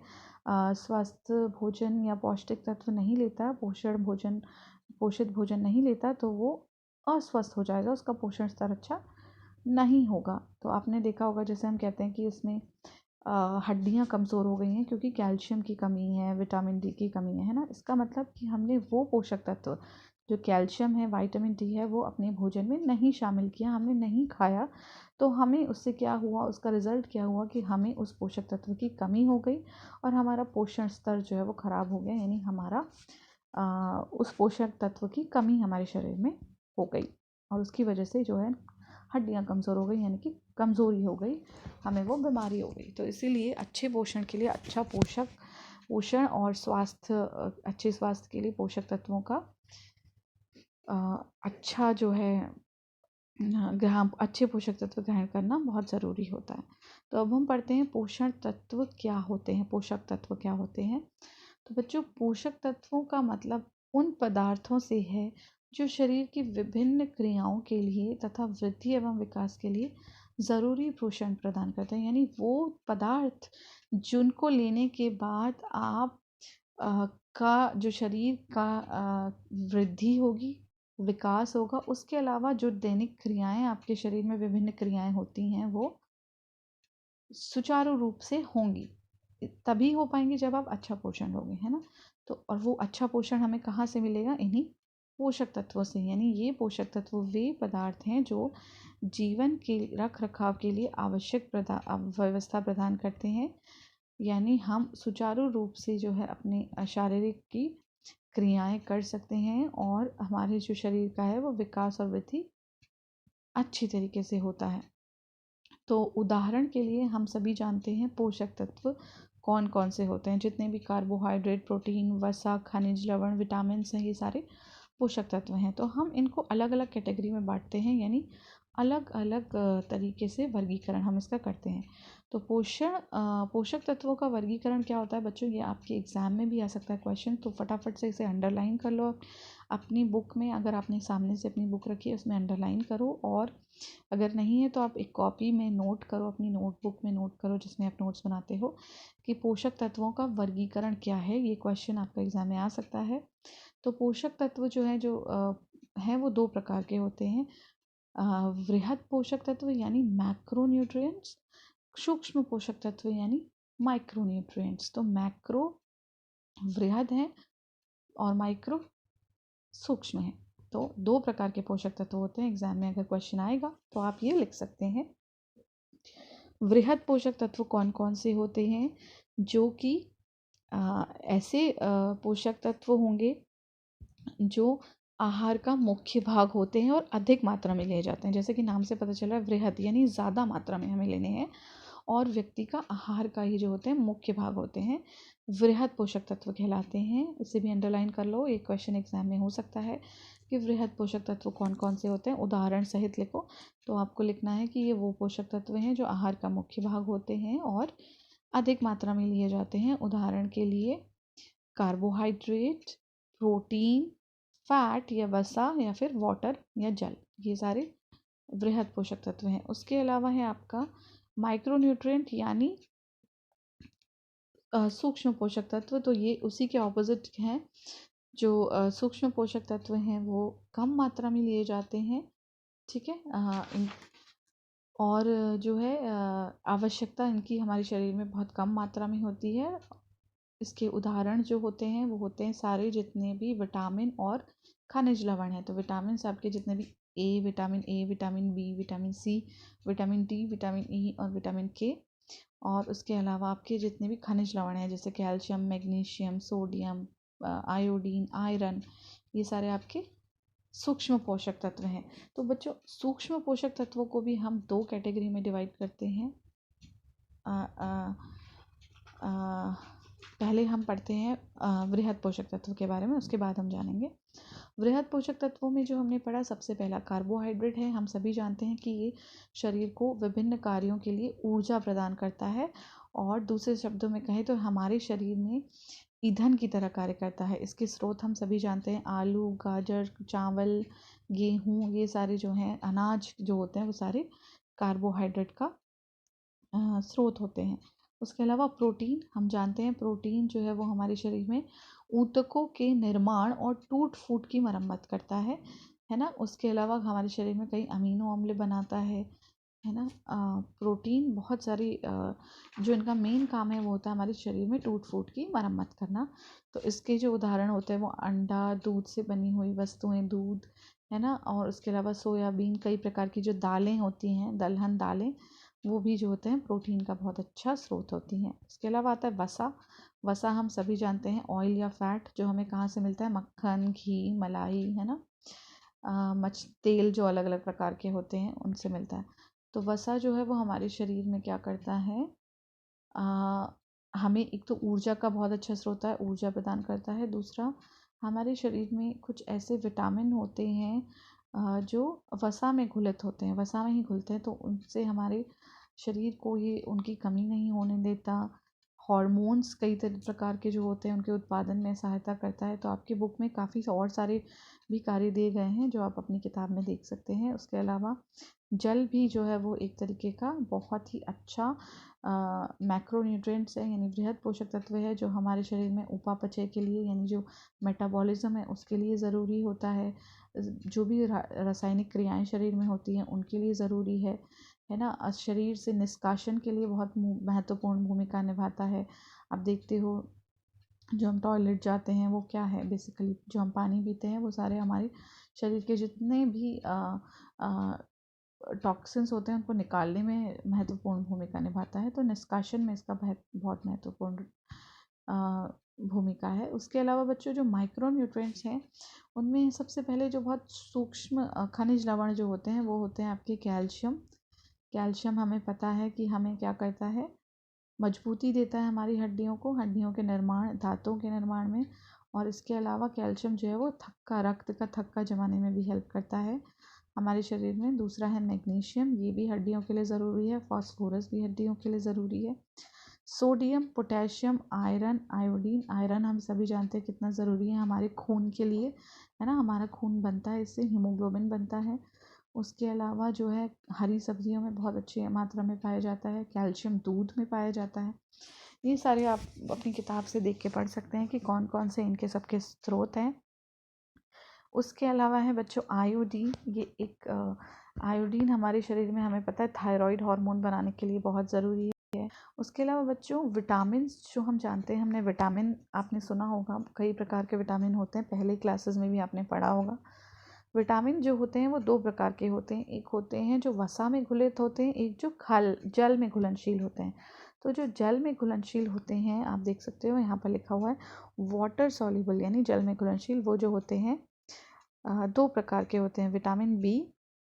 स्वस्थ भोजन या पौष्टिक तत्व नहीं लेता, पोषित भोजन नहीं लेता, तो वो अस्वस्थ हो जाएगा, उसका पोषण स्तर अच्छा नहीं होगा। तो आपने देखा होगा, जैसे हम कहते हैं कि उसमें हड्डियाँ कमज़ोर हो गई हैं क्योंकि कैल्शियम की कमी है, विटामिन डी की कमी है ना। इसका मतलब कि हमने वो पोषक तत्व जो कैल्शियम है, विटामिन डी है, वो अपने भोजन में नहीं शामिल किया, हमने नहीं खाया। तो हमें उससे क्या हुआ, उसका रिज़ल्ट क्या हुआ कि हमें उस पोषक तत्व की कमी हो गई और हमारा पोषण स्तर जो है वो ख़राब हो गया, यानी हमारा उस पोषक तत्व की कमी हमारे शरीर में हो गई और उसकी वजह से जो है हड्डियाँ कमज़ोर हो गई, यानी कि कमज़ोरी हो गई, हमें वो बीमारी हो गई। तो इसीलिए अच्छे पोषण के लिए अच्छा पोषण और अच्छे स्वास्थ्य के लिए पोषक तत्वों का अच्छा जो है अच्छे पोषक तत्व ग्रहण करना बहुत ज़रूरी होता है। तो अब हम पढ़ते हैं पोषण तत्व क्या होते हैं, पोषक तत्व क्या होते हैं। तो बच्चों, पोषक तत्वों का मतलब उन पदार्थों से है जो शरीर की विभिन्न क्रियाओं के लिए तथा वृद्धि एवं विकास के लिए ज़रूरी पोषण प्रदान करते हैं। यानी वो पदार्थ जिनको लेने के बाद आप का जो शरीर का वृद्धि होगी, विकास होगा, उसके अलावा जो दैनिक क्रियाएं आपके शरीर में विभिन्न क्रियाएं होती हैं वो सुचारू रूप से होंगी। तभी हो पाएंगी जब आप अच्छा पोषण लोगे, है ना। तो और वो अच्छा पोषण हमें कहाँ से मिलेगा, इन्हीं पोषक तत्वों से। यानी ये पोषक तत्व वे पदार्थ हैं जो जीवन के रख रखाव के लिए आवश्यक व्यवस्था प्रदान करते हैं। यानी हम सुचारू रूप से जो है अपने शारीरिक की क्रियाएं कर सकते हैं और हमारे जो शरीर का है वो विकास और वृद्धि अच्छी तरीके से होता है। तो उदाहरण के लिए हम सभी जानते हैं पोषक तत्व कौन कौन से होते हैं। जितने भी कार्बोहाइड्रेट, प्रोटीन, वसा, खनिज, लवण, विटामिन हैं, ये सारे पोषक तत्व हैं। तो हम इनको अलग अलग कैटेगरी में बांटते हैं, यानी अलग अलग तरीके से वर्गीकरण हम इसका करते हैं। तो पोषक तत्वों का वर्गीकरण क्या होता है बच्चों, ये आपके एग्ज़ाम में भी आ सकता है क्वेश्चन। तो फटाफट से इसे अंडरलाइन कर लो अपनी बुक में। अगर आपने सामने से अपनी बुक रखी है उसमें अंडरलाइन करो, और अगर नहीं है तो आप एक कॉपी में नोट करो, अपनी नोटबुक में नोट करो जिसमें आप नोट्स बनाते हो, कि पोषक तत्वों का वर्गीकरण क्या है। ये क्वेश्चन आपका एग्ज़ाम में आ सकता है। तो पोषक तत्व जो है हैं वो दो प्रकार के होते हैं। वृहद पोषक तत्व यानी मैक्रोन्यूट्रिएंट्स, सूक्ष्म पोषक तत्व यानी माइक्रोन्यूट्रिएंट्स। तो मैक्रो वृहद है और माइक्रो सूक्ष्म है। तो दो प्रकार के पोषक तत्व होते हैं। एग्जाम में अगर क्वेश्चन आएगा तो आप ये लिख सकते हैं, वृहद पोषक तत्व कौन कौन से होते हैं, जो कि ऐसे पोषक तत्व होंगे जो आहार का मुख्य भाग होते हैं और अधिक मात्रा में लिए जाते हैं। जैसे कि नाम से पता चल रहा है, वृहद यानी ज़्यादा मात्रा में हमें लेने हैं, और व्यक्ति का आहार का ही जो होते हैं मुख्य भाग होते हैं, वृहद पोषक तत्व कहलाते हैं। इसे भी अंडरलाइन कर लो, एक क्वेश्चन एग्जाम में हो सकता है कि वृहद पोषक तत्व कौन कौन से होते हैं, उदाहरण सहित लिखो। तो आपको लिखना है कि ये वो पोषक तत्व हैं जो आहार का मुख्य भाग होते हैं और अधिक मात्रा में लिए जाते हैं। उदाहरण के लिए कार्बोहाइड्रेट, प्रोटीन, फैट या वसा, या फिर वाटर या जल, ये सारे वृहद पोषक तत्व हैं। उसके अलावा है आपका माइक्रोन्यूट्रिएंट यानी सूक्ष्म पोषक तत्व। तो ये उसी के ऑपोजिट हैं। जो सूक्ष्म पोषक तत्व हैं वो कम मात्रा में लिए जाते हैं, ठीक है। और जो है आवश्यकता इनकी हमारे शरीर में बहुत कम मात्रा में होती है। इसके उदाहरण जो होते हैं वो होते हैं सारे जितने भी विटामिन और खनिज लवण हैं। तो विटामिन आपके जितने भी A, vitamin B, vitamin C, vitamin D, vitamin E और विटामिन के, और उसके अलावा आपके जितने भी खनिज लवण हैं जैसे calcium, magnesium, sodium, iodine, iron, ये सारे आपके सूक्ष्म पोषक तत्व हैं। तो बच्चों, सूक्ष्म पोषक तत्वों को भी हम दो कैटेगरी में डिवाइड करते हैं। आ, आ, आ, पहले हम पढ़ते हैं वृहद पोषक तत्व के बारे में, उसके बाद हम जानेंगे। वृहद पोषक तत्वों में जो हमने पढ़ा, सबसे पहला कार्बोहाइड्रेट है। हम सभी जानते हैं कि ये शरीर को विभिन्न कार्यों के लिए ऊर्जा प्रदान करता है, और दूसरे शब्दों में कहें तो हमारे शरीर में ईंधन की तरह कार्य करता है। इसके स्रोत हम सभी जानते हैं, आलू, गाजर, चावल, गेहूँ, ये सारे जो हैं अनाज जो होते हैं वो सारे कार्बोहाइड्रेट का स्रोत होते हैं। उसके अलावा प्रोटीन, हम जानते हैं प्रोटीन जो है वो हमारे शरीर में ऊतकों के निर्माण और टूट फूट की मरम्मत करता है ना। उसके अलावा हमारे शरीर में कई अमीनो अम्ल बनाता है, है ना। प्रोटीन बहुत सारी जो इनका मेन काम है वो होता है हमारे शरीर में टूट फूट की मरम्मत करना। तो इसके जो उदाहरण होते हैं वो अंडा, दूध से बनी हुई वस्तुएं, दूध, है ना, और उसके अलावा सोयाबीन, कई प्रकार की जो दालें होती हैं, दलहन दालें, वो भी जो होते हैं प्रोटीन का बहुत अच्छा स्रोत होती हैं। उसके अलावा आता है वसा। वसा हम सभी जानते हैं ऑयल या फैट जो हमें कहाँ से मिलता है, मक्खन, घी, मलाई, है ना, मछ तेल जो अलग अलग प्रकार के होते हैं उनसे मिलता है। तो वसा जो है वो हमारे शरीर में क्या करता है, आ, हमें एक तो ऊर्जा का बहुत अच्छा स्रोत है, ऊर्जा प्रदान करता है। दूसरा, हमारे शरीर में कुछ ऐसे विटामिन होते हैं जो वसा में घुलित होते हैं, वसा में ही घुलते हैं, तो उनसे हमारे शरीर को ये उनकी कमी नहीं होने देता। हॉर्मोन्स कई प्रकार के जो होते हैं उनके उत्पादन में सहायता करता है। तो आपकी बुक में काफ़ी और सारे भी कार्य दिए गए हैं जो आप अपनी किताब में देख सकते हैं। उसके अलावा जल भी जो है वो एक तरीके का बहुत ही अच्छा मैक्रोन्यूट्रिएंट्स है, यानी बृहद पोषक तत्व है जो हमारे शरीर में उपापचय के लिए, यानी जो मेटाबॉलिज्म है उसके लिए ज़रूरी होता है। जो भी रासायनिक क्रियाएं शरीर में होती हैं उनके लिए ज़रूरी है ना। शरीर से निष्कासन के लिए बहुत महत्वपूर्ण भूमिका निभाता है। आप देखते हो जो हम टॉयलेट जाते हैं वो क्या है, बेसिकली जो हम पानी पीते हैं वो सारे हमारे शरीर के जितने भी टॉक्सिन्स होते हैं उनको निकालने में महत्वपूर्ण भूमिका निभाता है। तो निष्कासन में इसका बहुत महत्वपूर्ण भूमिका है। उसके अलावा बच्चों जो माइक्रो न्यूट्रिएंट्स हैं उनमें सबसे पहले जो बहुत सूक्ष्म खनिज लवण जो होते हैं वो होते हैं आपके कैल्शियम। कैल्शियम हमें पता है कि हमें क्या करता है, मजबूती देता है हमारी हड्डियों को, हड्डियों के निर्माण, दांतों के निर्माण में। और इसके अलावा कैल्शियम जो है वो थक्का, रक्त का थक्का जमाने में भी हेल्प करता है हमारे शरीर में। दूसरा है मैग्नीशियम, ये भी हड्डियों के लिए ज़रूरी है। फास्फोरस भी हड्डियों के लिए ज़रूरी है। Sodium, potassium, iron, iodine. Iron हम सभी जानते हैं कितना ज़रूरी है हमारे खून के लिए, है ना, हमारा खून बनता है इससे, हीमोग्लोबिन बनता है। उसके अलावा जो है हरी सब्जियों में बहुत अच्छी मात्रा में पाया जाता है। कैल्शियम दूध में पाया जाता है। ये सारे आप अपनी किताब से देख के पढ़ सकते हैं कि कौन कौन से इनके सबके स्रोत हैं। उसके अलावा है बच्चों आयोडीन। ये एक आयोडीन हमारे शरीर में, हमें पता है, थायराइड हार्मोन बनाने के लिए बहुत ज़रूरी है। उसके अलावा बच्चों विटामिन जो हम जानते हैं, हमने विटामिन, आपने सुना होगा कई प्रकार के विटामिन होते हैं, पहले क्लासेस में भी आपने पढ़ा होगा। विटामिन जो होते हैं वो दो प्रकार के होते हैं, एक होते हैं जो वसा में घुलित होते हैं, एक जो जल में घुलनशील होते हैं। तो जो जल में घुलनशील होते हैं, आप देख सकते हो यहाँ पर लिखा हुआ है वाटर सॉल्युबल, यानी जल में घुलनशील, वो जो होते हैं दो प्रकार के होते हैं। विटामिन बी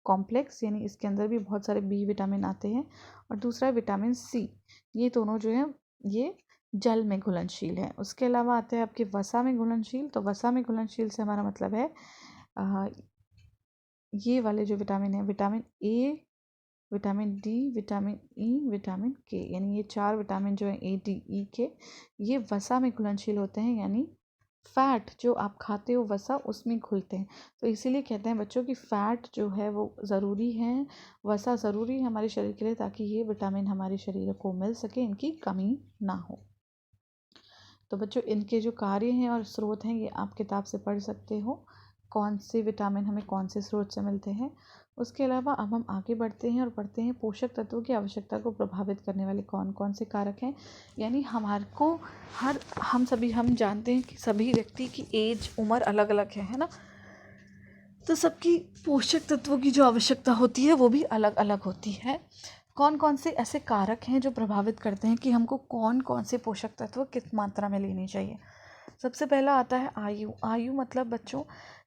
कॉम्प्लेक्स, यानी इसके अंदर भी बहुत सारे बी विटामिन आते हैं, और दूसरा विटामिन सी। ये दोनों जो है ये जल में घुलनशील है। उसके अलावा आते हैं आपके वसा में घुलनशील। तो वसा में घुलनशील से हमारा मतलब है ये वाले जो विटामिन है, vitamin A, vitamin D, vitamin E, vitamin के, यानी ये चार विटामिन जो है ए, डी, ई, के, ये वसा में घुलनशील होते हैं, यानी फैट जो आप खाते हो वसा उसमें घुलते हैं। तो इसीलिए कहते हैं बच्चों कि फैट जो है वो ज़रूरी है, वसा ज़रूरी है हमारे शरीर के लिए, ताकि ये विटामिन हमारे शरीर को मिल सके, इनकी कमी ना हो। तो बच्चों इनके जो कार्य हैं और स्रोत हैं ये आप किताब से पढ़ सकते हो, कौन से विटामिन हमें कौन से स्रोत से मिलते हैं। उसके अलावा अब हम आगे बढ़ते हैं और पढ़ते हैं पोषक तत्वों की आवश्यकता को प्रभावित करने वाले कौन कौन से कारक हैं। यानी हमारे को हम जानते हैं कि सभी व्यक्ति की एज, उम्र अलग अलग है ना, तो सबकी पोषक तत्वों की जो आवश्यकता होती है वो भी अलग अलग होती है। कौन कौन से ऐसे कारक हैं जो प्रभावित करते हैं कि हमको कौन कौन से पोषक तत्व किस मात्रा में लेनी चाहिए। सबसे पहला आता है आयु। आयु मतलब बच्चों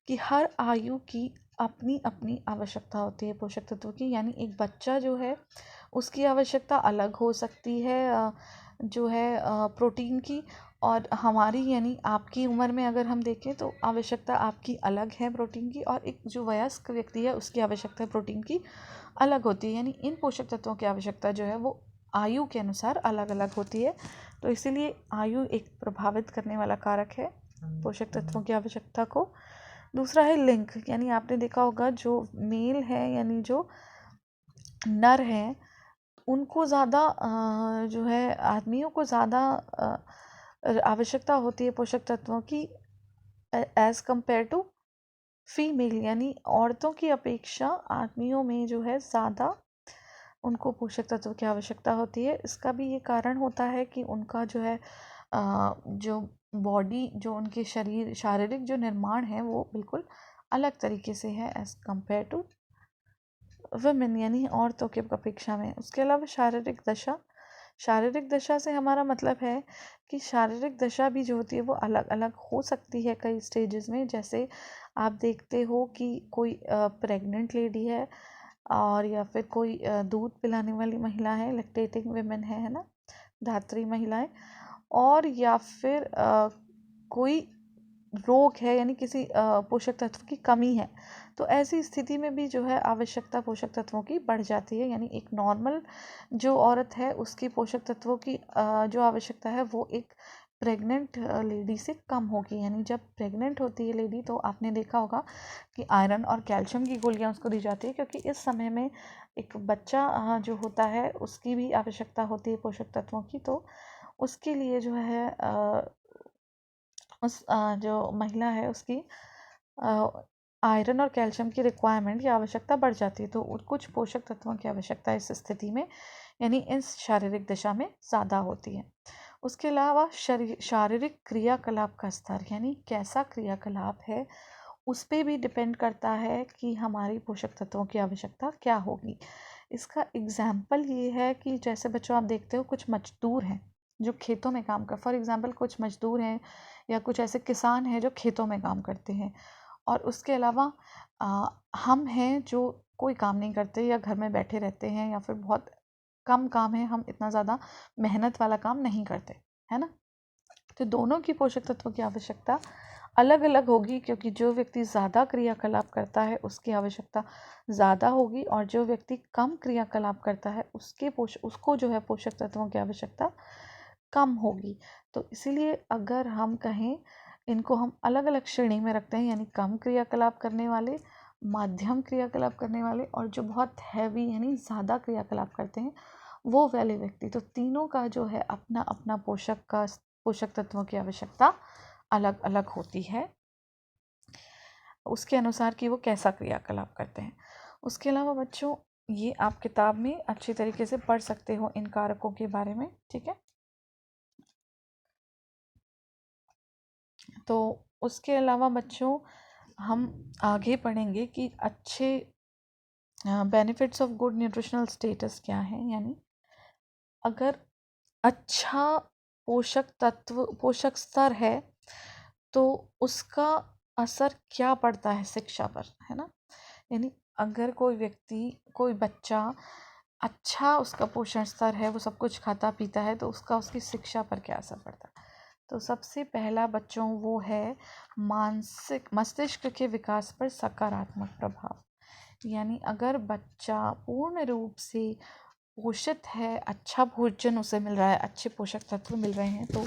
कि हर आयु की अपनी अपनी आवश्यकता होती है पोषक तत्वों की। यानी एक बच्चा जो है उसकी आवश्यकता अलग हो सकती है जो है प्रोटीन की, और हमारी यानी आपकी उम्र में अगर हम देखें तो आवश्यकता आपकी अलग है प्रोटीन की, और एक जो वयस्क व्यक्ति है उसकी आवश्यकता प्रोटीन की अलग होती है। यानी इन पोषक तत्वों की आवश्यकता जो है वो आयु के अनुसार अलग अलग होती है। तो इसीलिए आयु एक प्रभावित करने वाला कारक है पोषक तत्वों की आवश्यकता को। दूसरा है लिंग, यानी आपने देखा होगा जो मेल है यानी जो नर हैं उनको ज़्यादा जो है आदमियों को ज़्यादा आवश्यकता होती है पोषक तत्वों की एज़ कम्पेयर टू फीमेल, यानी औरतों की अपेक्षा आदमियों में जो है ज़्यादा उनको पोषक तत्व की आवश्यकता होती है। इसका भी ये कारण होता है कि उनका जो है जो बॉडी, जो उनके शारीरिक जो निर्माण है वो बिल्कुल अलग तरीके से है एज़ कम्पेयर टू वुमेन, यानी औरतों के अपेक्षा में। उसके अलावा शारीरिक दशा से हमारा मतलब है कि शारीरिक दशा भी जो होती है वो अलग अलग हो सकती है कई स्टेजेस में। जैसे आप देखते हो कि कोई प्रेग्नेंट लेडी है और या फिर कोई दूध पिलाने वाली महिला है, लैक्टेटिंग वुमेन है ना, धात्री महिलाएं, और या फिर कोई रोग है, यानी किसी पोषक तत्व की कमी है, तो ऐसी स्थिति में भी जो है आवश्यकता पोषक तत्वों की बढ़ जाती है। यानी एक नॉर्मल जो औरत है उसकी पोषक तत्वों की जो आवश्यकता है वो एक प्रेग्नेंट लेडी से कम होगी। यानी जब प्रेग्नेंट होती है लेडी तो आपने देखा होगा कि आयरन और कैल्शियम की गोलियां उसको दी जाती है, क्योंकि इस समय में एक बच्चा जो होता है उसकी भी आवश्यकता होती है पोषक तत्वों की। तो उसके लिए जो है उस जो महिला है उसकी आयरन और कैल्शियम की रिक्वायरमेंट या आवश्यकता बढ़ जाती है। तो कुछ पोषक तत्वों की आवश्यकता इस स्थिति में, यानी इस शारीरिक दशा में ज़्यादा होती है। उसके अलावा शारीरिक क्रियाकलाप का स्तर, यानी कैसा क्रियाकलाप है, उस पर भी डिपेंड करता है कि हमारी पोषक तत्वों की आवश्यकता क्या होगी। इसका एग्जाम्पल ये है कि जैसे बच्चों आप देखते हो कुछ मजदूर हैं जो खेतों में काम कर, फॉर एग्जाम्पल कुछ मजदूर हैं या कुछ ऐसे किसान हैं जो खेतों में काम करते हैं, और उसके अलावा हम हैं जो कोई काम नहीं करते या घर में बैठे रहते हैं, या फिर बहुत कम काम है, हम इतना ज़्यादा मेहनत वाला काम नहीं करते, है ना। तो दोनों की पोषक तत्वों की आवश्यकता अलग अलग होगी, क्योंकि जो व्यक्ति ज़्यादा क्रियाकलाप करता है उसकी आवश्यकता ज़्यादा होगी, और जो व्यक्ति कम क्रियाकलाप करता है उसको जो है पोषक तत्वों की आवश्यकता कम होगी। तो इसीलिए अगर हम कहें, इनको हम अलग अलग श्रेणी में रखते हैं, यानी कम क्रियाकलाप करने वाले, माध्यम क्रियाकलाप करने वाले, और जो बहुत हैवी यानी ज़्यादा क्रियाकलाप करते हैं वो वाले व्यक्ति। तो तीनों का जो है अपना अपना पोषक तत्वों की आवश्यकता अलग अलग होती है, उसके अनुसार कि वो कैसा क्रियाकलाप करते हैं। उसके अलावा बच्चों, ये आप किताब में अच्छी तरीके से पढ़ सकते हो इन कारकों के बारे में, ठीक है। तो उसके अलावा बच्चों हम आगे पढ़ेंगे कि अच्छे benefits of good nutritional status क्या है, यानी अगर अच्छा पोषक स्तर है तो उसका असर क्या पड़ता है शिक्षा पर, है ना। यानी अगर कोई बच्चा अच्छा उसका पोषण स्तर है, वो सब कुछ खाता पीता है, तो उसका उसकी शिक्षा पर क्या असर पड़ता है। तो सबसे पहला बच्चों वो है मस्तिष्क के विकास पर सकारात्मक प्रभाव। यानी अगर बच्चा पूर्ण रूप से पोषित है, अच्छा भोजन उसे मिल रहा है, अच्छे पोषक तत्व मिल रहे हैं, तो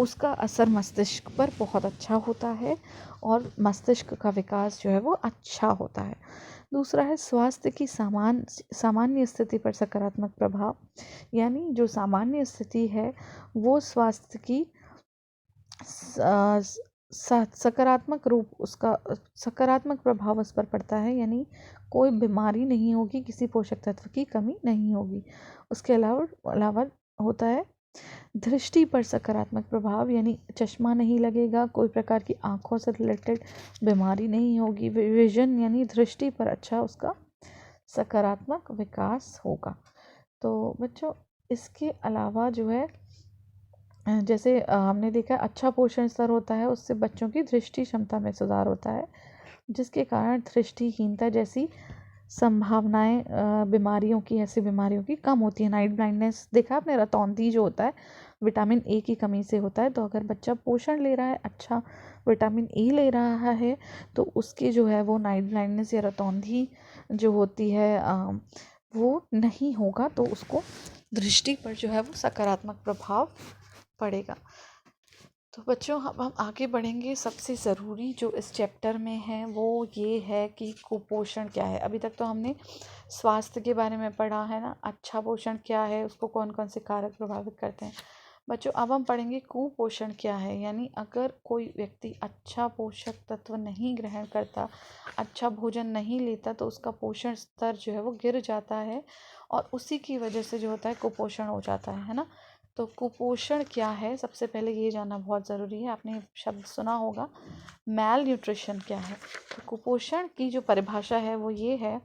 उसका असर मस्तिष्क पर बहुत अच्छा होता है और मस्तिष्क का विकास जो है वो अच्छा होता है। दूसरा है स्वास्थ्य की सामान्य स्थिति पर सकारात्मक प्रभाव। यानी जो सामान्य स्थिति है वो स्वास्थ्य की सकारात्मक प्रभाव उस पर पड़ता है, यानी कोई बीमारी नहीं होगी, किसी पोषक तत्व की कमी नहीं होगी। उसके अलावा होता है दृष्टि पर सकारात्मक प्रभाव, यानी चश्मा नहीं लगेगा, कोई प्रकार की आँखों से रिलेटेड बीमारी नहीं होगी, विजन यानी दृष्टि पर अच्छा उसका सकारात्मक विकास होगा। तो बच्चों इसके अलावा जो है जैसे हमने देखा अच्छा पोषण स्तर होता है उससे बच्चों की दृष्टि क्षमता में सुधार होता है, जिसके कारण दृष्टिहीनता जैसी संभावनाएं ऐसी बीमारियों की कम होती है। नाइट ब्लाइंडनेस देखा आपने, रतौंधी जो होता है विटामिन ए की कमी से होता है। तो अगर बच्चा पोषण ले रहा है, अच्छा विटामिन ए ले रहा है, तो उसकी जो है वो नाइट ब्लाइंडनेस या रतौंधी जो होती है वो नहीं होगा, तो उसको दृष्टि पर जो है वो सकारात्मक प्रभाव पड़ेगा। तो बच्चों हम आगे बढ़ेंगे। सबसे ज़रूरी जो इस चैप्टर में है वो ये है कि कुपोषण क्या है। अभी तक तो हमने स्वास्थ्य के बारे में पढ़ा है ना, अच्छा पोषण क्या है, उसको कौन कौन से कारक प्रभावित करते हैं। बच्चों अब हम पढ़ेंगे कुपोषण क्या है। यानी अगर कोई व्यक्ति अच्छा पोषक तत्व नहीं ग्रहण करता, अच्छा भोजन नहीं लेता, तो उसका पोषण स्तर जो है वो गिर जाता है और उसी की वजह से जो होता है कुपोषण हो जाता है ना। तो कुपोषण क्या है, सबसे पहले ये जानना बहुत ज़रूरी है। आपने शब्द सुना होगा मैल न्यूट्रिशन क्या है। तो कुपोषण की जो परिभाषा है वो ये है,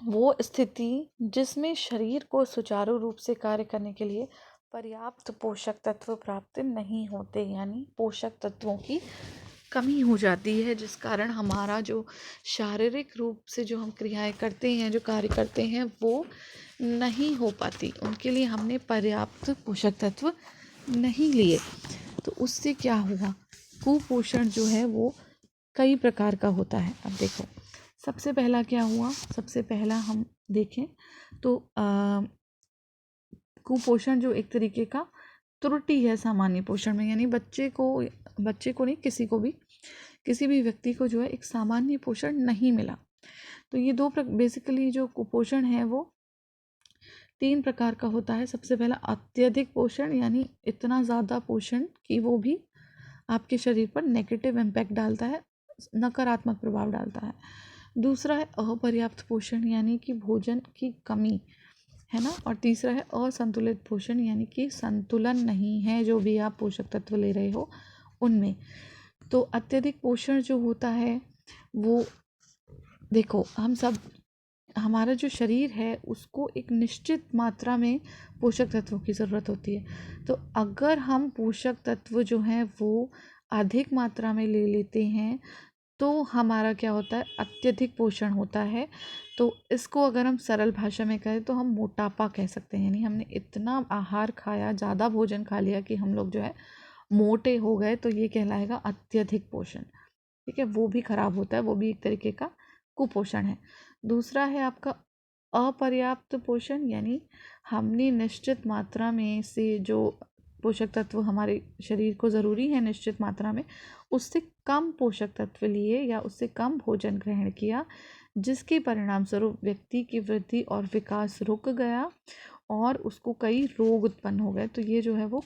वो स्थिति जिसमें शरीर को सुचारू रूप से कार्य करने के लिए पर्याप्त पोषक तत्व प्राप्त नहीं होते, यानी पोषक तत्वों की कमी हो जाती है, जिस कारण हमारा जो शारीरिक रूप से जो हम क्रियाएं करते हैं, जो कार्य करते हैं, वो नहीं हो पाती। उनके लिए हमने पर्याप्त पोषक तत्व नहीं लिए। तो उससे क्या हुआ, कुपोषण जो है वो कई प्रकार का होता है। अब देखो सबसे पहला क्या हुआ, सबसे पहला हम देखें तो कुपोषण जो एक तरीके का त्रुटि है सामान्य पोषण में, यानी बच्चे को नहीं, किसी भी व्यक्ति को जो है एक सामान्य पोषण नहीं मिला। तो ये बेसिकली जो कुपोषण है वो 3 प्रकार का होता है। सबसे पहला अत्यधिक पोषण, यानी इतना ज़्यादा पोषण कि वो भी आपके शरीर पर नेगेटिव इम्पैक्ट डालता है, नकारात्मक प्रभाव डालता है। दूसरा है अपर्याप्त पोषण, यानी कि भोजन की कमी है ना। और तीसरा है असंतुलित पोषण, यानी कि संतुलन नहीं है जो भी आप पोषक तत्व ले रहे हो उनमें। तो अत्यधिक पोषण जो होता है वो देखो, हमारा जो शरीर है उसको एक निश्चित मात्रा में पोषक तत्वों की ज़रूरत होती है। तो अगर हम पोषक तत्व जो हैं वो अधिक मात्रा में ले लेते हैं तो हमारा क्या होता है, अत्यधिक पोषण होता है। तो इसको अगर हम सरल भाषा में कहें तो हम मोटापा कह सकते हैं, यानी हमने इतना आहार खाया, ज़्यादा भोजन खा लिया कि हम लोग जो है मोटे हो गए, तो ये कहलाएगा अत्यधिक पोषण। ठीक है, वो भी खराब होता है, वो भी एक तरीके का कुपोषण है। दूसरा है आपका अपर्याप्त पोषण, यानी हमने निश्चित मात्रा में से जो पोषक तत्व हमारे शरीर को ज़रूरी है निश्चित मात्रा में, उससे कम पोषक तत्व लिए या उससे कम भोजन ग्रहण किया, जिसके परिणाम स्वरूप व्यक्ति की वृद्धि और विकास रुक गया और उसको कई रोग उत्पन्न हो गए। तो ये जो है वो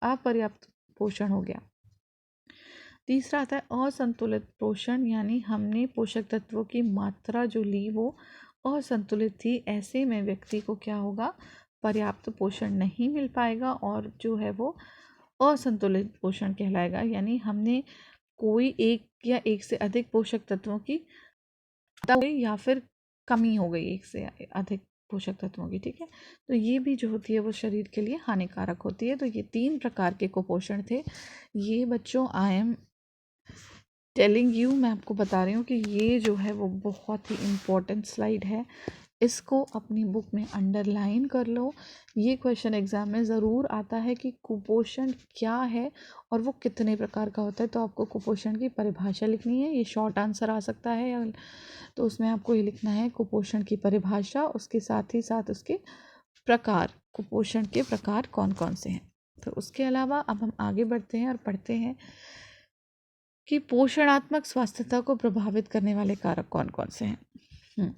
अपर्याप्त पोषण हो गया। तीसरा आता है असंतुलित पोषण, यानी हमने पोषक तत्वों की मात्रा जो ली वो असंतुलित थी। ऐसे में व्यक्ति को क्या होगा, पर्याप्त पोषण नहीं मिल पाएगा और जो है वो असंतुलित पोषण कहलाएगा। यानी हमने कोई एक या एक से अधिक पोषक तत्वों की या फिर कमी हो गई एक से अधिक पोषक तत्वों की। ठीक है, तो ये भी जो होती है वो शरीर के लिए हानिकारक होती है। तो ये 3 प्रकार के कुपोषण थे। ये बच्चों आई एम टेलिंग यू, मैं आपको बता रही हूँ कि ये जो है वो बहुत ही इम्पोर्टेंट स्लाइड है। इसको अपनी बुक में अंडरलाइन कर लो। ये क्वेश्चन एग्जाम में ज़रूर आता है कि कुपोषण क्या है और वो कितने प्रकार का होता है। तो आपको कुपोषण की परिभाषा लिखनी है, ये शॉर्ट आंसर आ सकता है या तो उसमें आपको ये लिखना है कुपोषण की परिभाषा, उसके साथ ही साथ उसके प्रकार, कुपोषण के प्रकार कौन कौन से हैं। तो उसके अलावा अब हम आगे बढ़ते हैं और पढ़ते हैं कि पोषणात्मक स्वास्थ्यता को प्रभावित करने वाले कारक कौन कौन से हैं।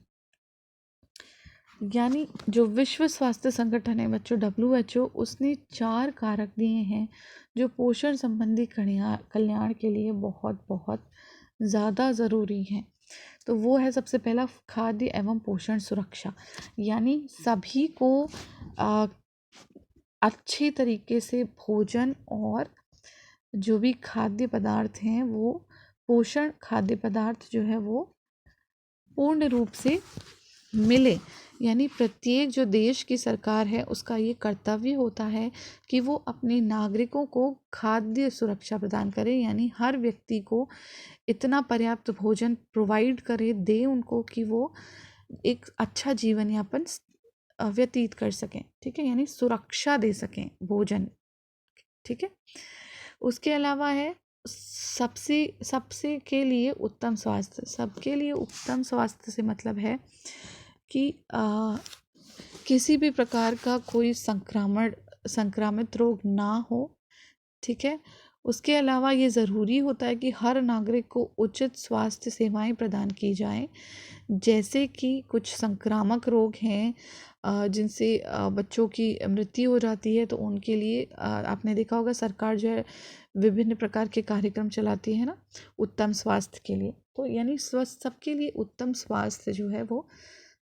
यानी जो विश्व स्वास्थ्य संगठन है बच्चों, WHO, उसने 4 कारक दिए हैं जो पोषण संबंधी कल्याण के लिए बहुत बहुत ज़्यादा ज़रूरी हैं। तो वो है सबसे पहला खाद्य एवं पोषण सुरक्षा, यानी सभी को अच्छे तरीके से भोजन और जो भी खाद्य पदार्थ हैं वो पोषण खाद्य पदार्थ जो है वो पूर्ण रूप से मिले। यानी प्रत्येक जो देश की सरकार है उसका ये कर्तव्य होता है कि वो अपने नागरिकों को खाद्य सुरक्षा प्रदान करे, यानी हर व्यक्ति को इतना पर्याप्त भोजन प्रोवाइड करे, दे उनको कि वो एक अच्छा जीवन यापन व्यतीत कर सकें। ठीक है, यानी सुरक्षा दे सकें भोजन। ठीक है, उसके अलावा है सबसे के लिए उत्तम स्वास्थ्य। सबके लिए उत्तम स्वास्थ्य से मतलब है कि किसी भी प्रकार का कोई संक्रामित रोग ना हो। ठीक है, उसके अलावा ये ज़रूरी होता है कि हर नागरिक को उचित स्वास्थ्य सेवाएं प्रदान की जाएं, जैसे कि कुछ संक्रामक रोग हैं जिनसे बच्चों की मृत्यु हो जाती है, तो उनके लिए आपने देखा होगा सरकार जो है विभिन्न प्रकार के कार्यक्रम चलाती है ना उत्तम स्वास्थ्य के लिए। तो यानी स्वस्थ सबके लिए उत्तम स्वास्थ्य जो है वो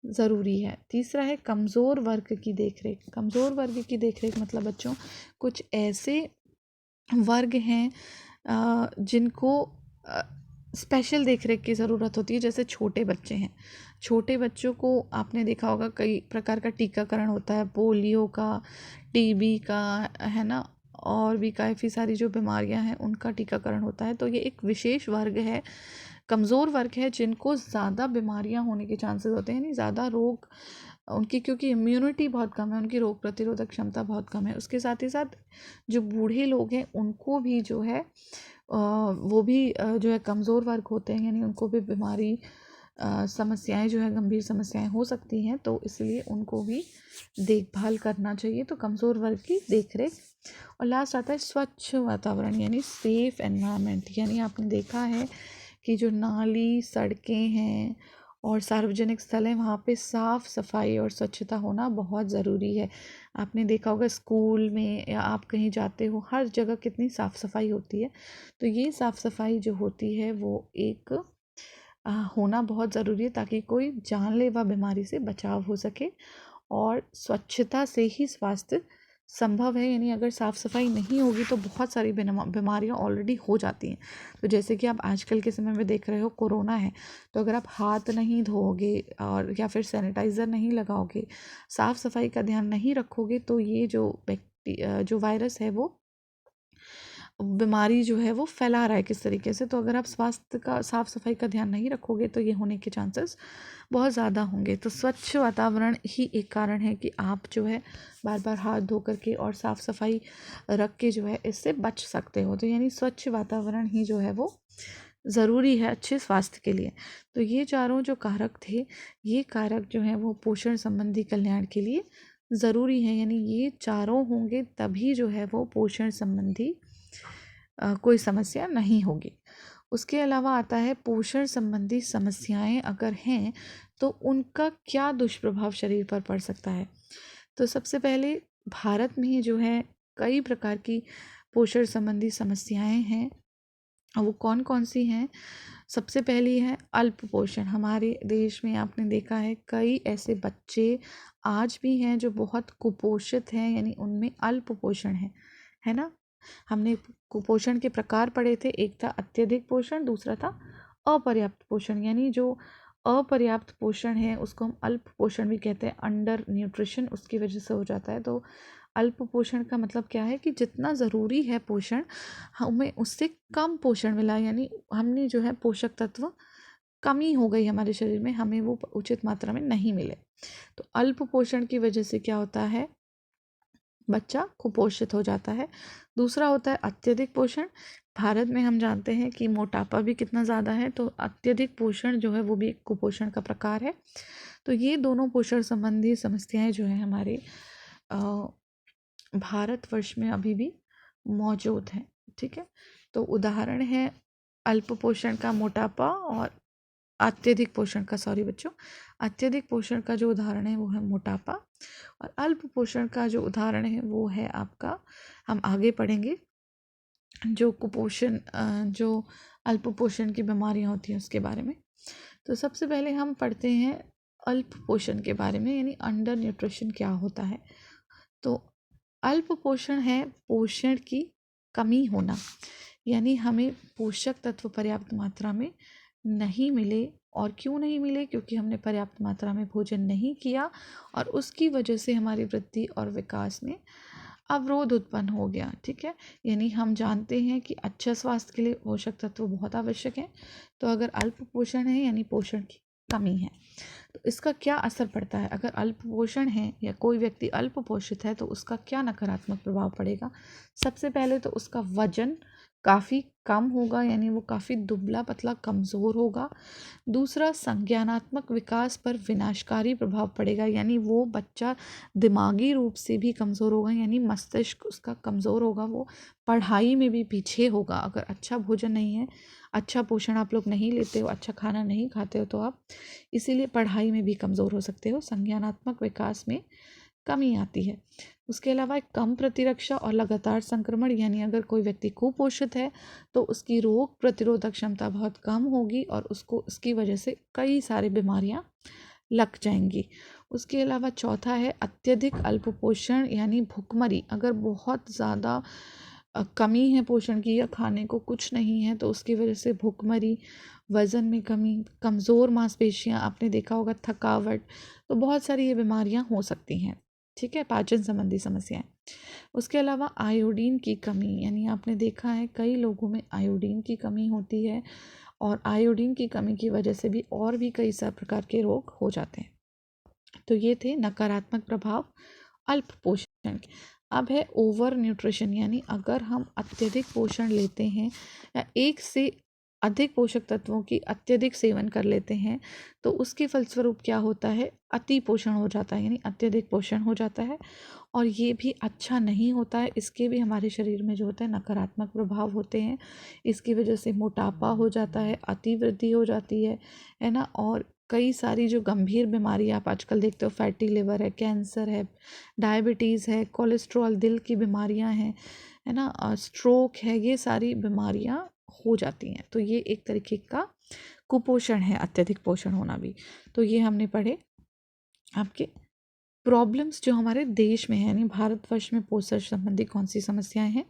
ज़रूरी है। तीसरा है कमज़ोर वर्ग की देखरेख। कमज़ोर वर्ग की देखरेख मतलब बच्चों कुछ ऐसे वर्ग हैं जिनको स्पेशल देखरेख की ज़रूरत होती है, जैसे छोटे बच्चे हैं। छोटे बच्चों को आपने देखा होगा कई प्रकार का टीकाकरण होता है, पोलियो का, टीबी का, है ना, और भी काफ़ी सारी जो बीमारियां हैं उनका टीकाकरण होता है। तो ये एक विशेष वर्ग है, कमज़ोर वर्ग है, जिनको ज़्यादा बीमारियां होने के चांसेस होते हैं, यानी ज़्यादा रोग उनकी, क्योंकि इम्यूनिटी बहुत कम है, उनकी रोग प्रतिरोधक क्षमता बहुत कम है। उसके साथ ही साथ जो बूढ़े लोग हैं उनको भी जो है वो भी जो है कमज़ोर वर्ग होते हैं, यानी उनको भी बीमारी समस्याएं जो है गंभीर समस्याएं हो सकती हैं, तो इसलिए उनको भी देखभाल करना चाहिए। तो कमज़ोर वर्ग की देखरेख। और लास्ट आता है स्वच्छ वातावरण यानी सेफ़ एनवायरनमेंट। यानी आपने देखा है कि जो नाली सड़कें हैं और सार्वजनिक स्थल हैं वहाँ पे साफ़ सफाई और स्वच्छता होना बहुत ज़रूरी है। आपने देखा होगा स्कूल में या आप कहीं जाते हो हर जगह कितनी साफ़ सफाई होती है। तो ये साफ़ सफाई जो होती है वो एक होना बहुत ज़रूरी है, ताकि कोई जानलेवा बीमारी से बचाव हो सके। और स्वच्छता से ही स्वास्थ्य संभव है, यानी अगर साफ़ सफाई नहीं होगी तो बहुत सारी बीमारियां ऑलरेडी हो जाती हैं। तो जैसे कि आप आजकल के समय में देख रहे हो कोरोना है, तो अगर आप हाथ नहीं धोओगे और या फिर सैनिटाइज़र नहीं लगाओगे, साफ़ सफाई का ध्यान नहीं रखोगे, तो ये जो जो वायरस है वो बीमारी जो है वो फैला रहा है किस तरीके से। तो अगर आप स्वास्थ्य का साफ़ सफाई का ध्यान नहीं रखोगे तो ये होने के चांसेस बहुत ज़्यादा होंगे। तो स्वच्छ वातावरण ही एक कारण है कि आप जो है बार बार हाथ धो करके और साफ़ सफाई रख के जो है इससे बच सकते हो। तो यानी स्वच्छ वातावरण ही जो है वो ज़रूरी है अच्छे स्वास्थ्य के लिए। तो ये चारों जो कारक थे, ये कारक जो हैं वो पोषण संबंधी कल्याण के लिए ज़रूरी हैं, यानी ये चारों होंगे तभी जो है वो पोषण संबंधी कोई समस्या नहीं होगी। उसके अलावा आता है पोषण संबंधी समस्याएं अगर हैं तो उनका क्या दुष्प्रभाव शरीर पर पड़ सकता है। तो सबसे पहले भारत में ही जो है कई प्रकार की पोषण संबंधी समस्याएं हैं। वो कौन कौन सी हैं? सबसे पहली है अल्प पोषण। हमारे देश में आपने देखा है कई ऐसे बच्चे आज भी हैं जो बहुत कुपोषित हैं, यानी उनमें अल्प पोषण है ना। हमने कुपोषण के प्रकार पढ़े थे, एक था अत्यधिक पोषण, दूसरा था अपर्याप्त पोषण। यानी जो अपर्याप्त पोषण है उसको हम अल्प पोषण भी कहते हैं, अंडर न्यूट्रिशन उसकी वजह से हो जाता है। तो अल्प पोषण का मतलब क्या है कि जितना ज़रूरी है पोषण हमें उससे कम पोषण मिला, यानी हमने जो है पोषक तत्व कमी हो गई हमारे शरीर में, हमें वो उचित मात्रा में नहीं मिले। तो अल्प पोषण की वजह से क्या होता है, बच्चा कुपोषित हो जाता है। दूसरा होता है अत्यधिक पोषण। भारत में हम जानते हैं कि मोटापा भी कितना ज़्यादा है, तो अत्यधिक पोषण जो है वो भी एक कुपोषण का प्रकार है। तो ये दोनों पोषण संबंधी समस्याएं जो है हमारे भारतवर्ष में अभी भी मौजूद हैं। ठीक है, तो उदाहरण है अल्प पोषण का मोटापा और अत्यधिक पोषण का, सॉरी बच्चों, अत्यधिक पोषण का जो उदाहरण है वो है मोटापा, और अल्प पोषण का जो उदाहरण है वो है आपका, हम आगे पढ़ेंगे, जो कुपोषण जो अल्प पोषण की बीमारियां होती हैं उसके बारे में। तो सबसे पहले हम पढ़ते हैं अल्प पोषण के बारे में, यानी अंडर न्यूट्रिशन क्या होता है। तो अल्प पोषण है पोषण की कमी होना, यानी हमें पोषक तत्व पर्याप्त मात्रा में नहीं मिले। और क्यों नहीं मिले? क्योंकि हमने पर्याप्त मात्रा में भोजन नहीं किया और उसकी वजह से हमारी वृद्धि और विकास में अवरोध उत्पन्न हो गया। ठीक है, यानी हम जानते हैं कि अच्छा स्वास्थ्य के लिए पोषक तत्व बहुत आवश्यक है। तो अगर अल्प पोषण है यानी पोषण की कमी है, तो इसका क्या असर पड़ता है? अगर अल्प पोषण है या कोई व्यक्ति अल्प पोषित है तो उसका क्या नकारात्मक प्रभाव पड़ेगा? सबसे पहले तो उसका वजन काफ़ी कम होगा, यानी वो काफ़ी दुबला पतला कमज़ोर होगा। दूसरा, संज्ञानात्मक विकास पर विनाशकारी प्रभाव पड़ेगा, यानी वो बच्चा दिमागी रूप से भी कमज़ोर होगा, यानी मस्तिष्क उसका कमज़ोर होगा, वो पढ़ाई में भी पीछे होगा। अगर अच्छा भोजन नहीं है, अच्छा पोषण आप लोग नहीं लेते हो, अच्छा खाना नहीं खाते हो, तो आप इसीलिए पढ़ाई में भी कमज़ोर हो सकते हो, संज्ञानात्मक विकास में कमी आती है। उसके अलावा एक कम प्रतिरक्षा और लगातार संक्रमण, यानी अगर कोई व्यक्ति कुपोषित है तो उसकी रोग प्रतिरोधक क्षमता बहुत कम होगी और उसको इसकी वजह से कई सारी बीमारियां लग जाएंगी। उसके अलावा चौथा है अत्यधिक अल्पपोषण यानी भुखमरी। अगर बहुत ज़्यादा कमी है पोषण की या खाने को कुछ नहीं है तो उसकी वजह से भुखमरी, वज़न में कमी, कमज़ोर मांसपेशियां, आपने देखा होगा थकावट, तो बहुत सारी ये बीमारियां हो सकती हैं। ठीक है, पाचन संबंधी समस्याएं। उसके अलावा आयोडीन की कमी, यानी आपने देखा है कई लोगों में आयोडीन की कमी होती है और आयोडीन की कमी की वजह से भी और भी कई सारे प्रकार के रोग हो जाते हैं। तो ये थे नकारात्मक प्रभाव अल्प पोषण के। अब है ओवर न्यूट्रिशन, यानी अगर हम अत्यधिक पोषण लेते हैं या एक से अधिक पोषक तत्वों की अत्यधिक सेवन कर लेते हैं तो उसके फलस्वरूप क्या होता है, अति पोषण हो जाता है, यानी अत्यधिक पोषण हो जाता है और ये भी अच्छा नहीं होता है। इसके भी हमारे शरीर में जो होता है नकारात्मक प्रभाव होते हैं। इसकी वजह से मोटापा हो जाता है, अतिवृद्धि हो जाती है ना, और कई सारी जो गंभीर बीमारी आप आजकल देखते हो, फैटी लिवर है, कैंसर है, डायबिटीज़ है, कोलेस्ट्रॉल, दिल की बीमारियां हैं, है ना, स्ट्रोक है, ये सारी बीमारियां हो जाती हैं। तो ये एक तरीके का कुपोषण है, अत्यधिक पोषण होना भी। तो ये हमने पढ़े आपके प्रॉब्लम्स जो हमारे देश में है, यानी भारतवर्ष में पोषण संबंधी कौन सी समस्याएं हैं,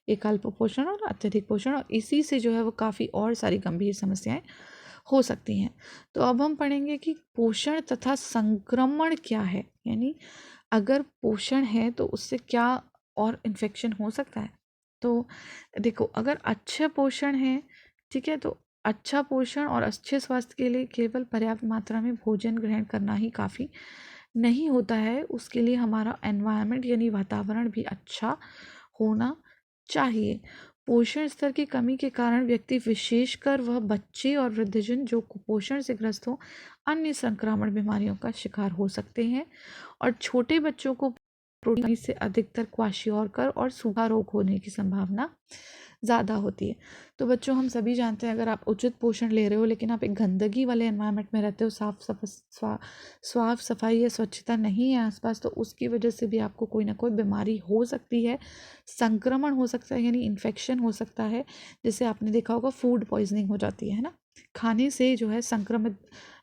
एक अल्प पोषण और अत्यधिक पोषण, और इसी से जो है वो काफ़ी और सारी गंभीर समस्याएं हो सकती हैं। तो अब हम पढ़ेंगे कि पोषण तथा संक्रमण क्या है, यानी अगर पोषण है तो उससे क्या और इन्फेक्शन हो सकता है। तो देखो, अगर अच्छा पोषण है, ठीक है, तो अच्छा पोषण और अच्छे स्वास्थ्य के लिए केवल पर्याप्त मात्रा में भोजन ग्रहण करना ही काफ़ी नहीं होता है। उसके लिए हमारा एनवायरनमेंट यानी वातावरण भी अच्छा होना चाहिए। पोषण स्तर की कमी के कारण व्यक्ति, विशेषकर वह बच्चे और वृद्धजन जो कुपोषण से ग्रस्त हों, अन्य संक्रामक बीमारियों का शिकार हो सकते हैं और छोटे बच्चों को प्रोटीन से अधिकतर क्वाशियोरकर और सूखा रोग होने की संभावना ज़्यादा होती है। तो बच्चों, हम सभी जानते हैं अगर आप उचित पोषण ले रहे हो लेकिन आप एक गंदगी वाले एनवायरनमेंट में रहते हो, साफ सफाई या स्वच्छता नहीं है आसपास, तो उसकी वजह से भी आपको कोई ना कोई बीमारी हो सकती है, संक्रमण हो सकता है, यानी इन्फेक्शन हो सकता है। जैसे आपने देखा होगा फूड पॉइजनिंग हो जाती है ना, खाने से जो है संक्रमित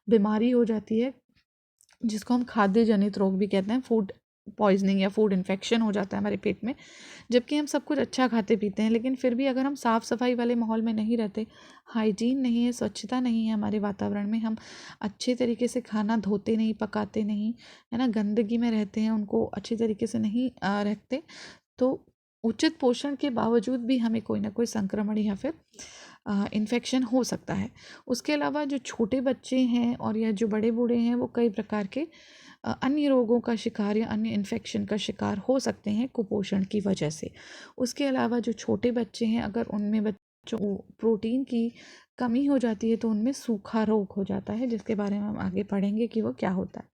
बीमारी हो जाती है, जिसको हम खाद्य जनित रोग भी कहते हैं। फूड पॉइजनिंग या फूड इन्फेक्शन हो जाता है हमारे पेट में, जबकि हम सब कुछ अच्छा खाते पीते हैं, लेकिन फिर भी अगर हम साफ़ सफाई वाले माहौल में नहीं रहते, हाइजीन नहीं है, स्वच्छता नहीं है हमारे वातावरण में, हम अच्छे तरीके से खाना धोते नहीं, पकाते नहीं, है ना, गंदगी में रहते हैं, उनको अच्छी तरीके से नहीं रखते, तो उचित पोषण के बावजूद भी हमें कोई ना कोई संक्रमण या फिर इन्फेक्शन हो सकता है। उसके अलावा जो छोटे बच्चे हैं और या जो बड़े बूढ़े हैं वो कई प्रकार के अन्य रोगों का शिकार या अन्य इन्फेक्शन का शिकार हो सकते हैं कुपोषण की वजह से। उसके अलावा जो छोटे बच्चे हैं, अगर उनमें बच्चों को प्रोटीन की कमी हो जाती है तो उनमें सूखा रोग हो जाता है, जिसके बारे में हम आगे पढ़ेंगे कि वो क्या होता है।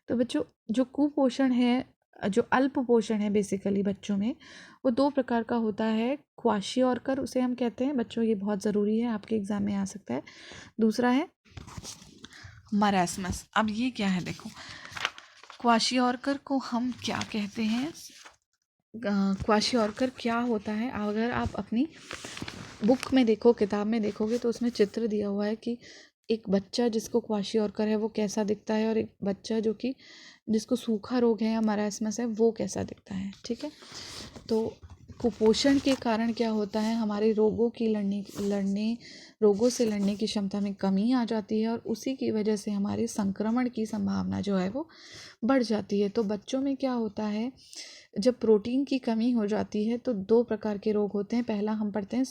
तो बच्चों, जो कुपोषण है, जो अल्प पोषण है बेसिकली बच्चों में, वो दो प्रकार का होता है। क्वाशियोरकर उसे हम कहते हैं बच्चों, ये बहुत ज़रूरी है, आपके एग्ज़ाम में आ सकता है। दूसरा है मरासमस। अब ये क्या है, देखो, क्वाशियोरकर को हम क्या कहते हैं, क्वाशियोरकर क्या होता है, अगर आप अपनी बुक में देखो, किताब में देखोगे तो उसमें चित्र दिया हुआ है कि एक बच्चा जिसको क्वाशियोरकर है वो कैसा दिखता है और एक बच्चा जो कि जिसको सूखा रोग है या मरासमस है वो कैसा दिखता है। ठीक है, तो कुपोषण के कारण क्या होता है, हमारे रोगों से लड़ने की क्षमता में कमी आ जाती है और उसी की वजह से हमारे संक्रमण की संभावना जो है वो बढ़ जाती है। तो बच्चों में क्या होता है, जब प्रोटीन की कमी हो जाती है तो दो प्रकार के रोग होते हैं। पहला हम पढ़ते हैं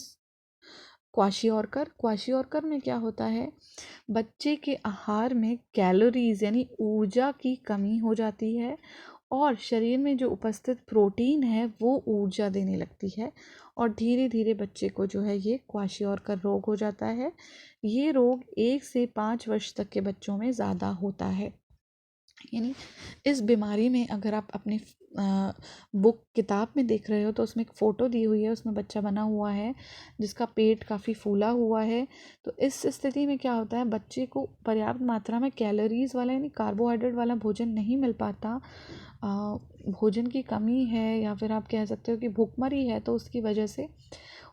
क्वाशियोरकर में क्या होता है, बच्चे के आहार में कैलोरीज यानी ऊर्जा की कमी हो जाती है और शरीर में जो उपस्थित प्रोटीन है वो ऊर्जा देने लगती है और धीरे धीरे बच्चे को जो है ये क्वाशियोरकर रोग हो जाता है। ये रोग 1 से 5 वर्ष तक के बच्चों में ज़्यादा होता है। यानी इस बीमारी में अगर आप अपने बुक किताब में देख रहे हो तो उसमें एक फ़ोटो दी हुई है, उसमें बच्चा बना हुआ है जिसका पेट काफ़ी फूला हुआ है। तो इस स्थिति में क्या होता है, बच्चे को पर्याप्त मात्रा में कैलोरीज़ वाला यानी कार्बोहाइड्रेट वाला भोजन नहीं मिल पाता। भोजन की कमी है या फिर आप कह सकते हो कि भूखमरी है, तो उसकी वजह से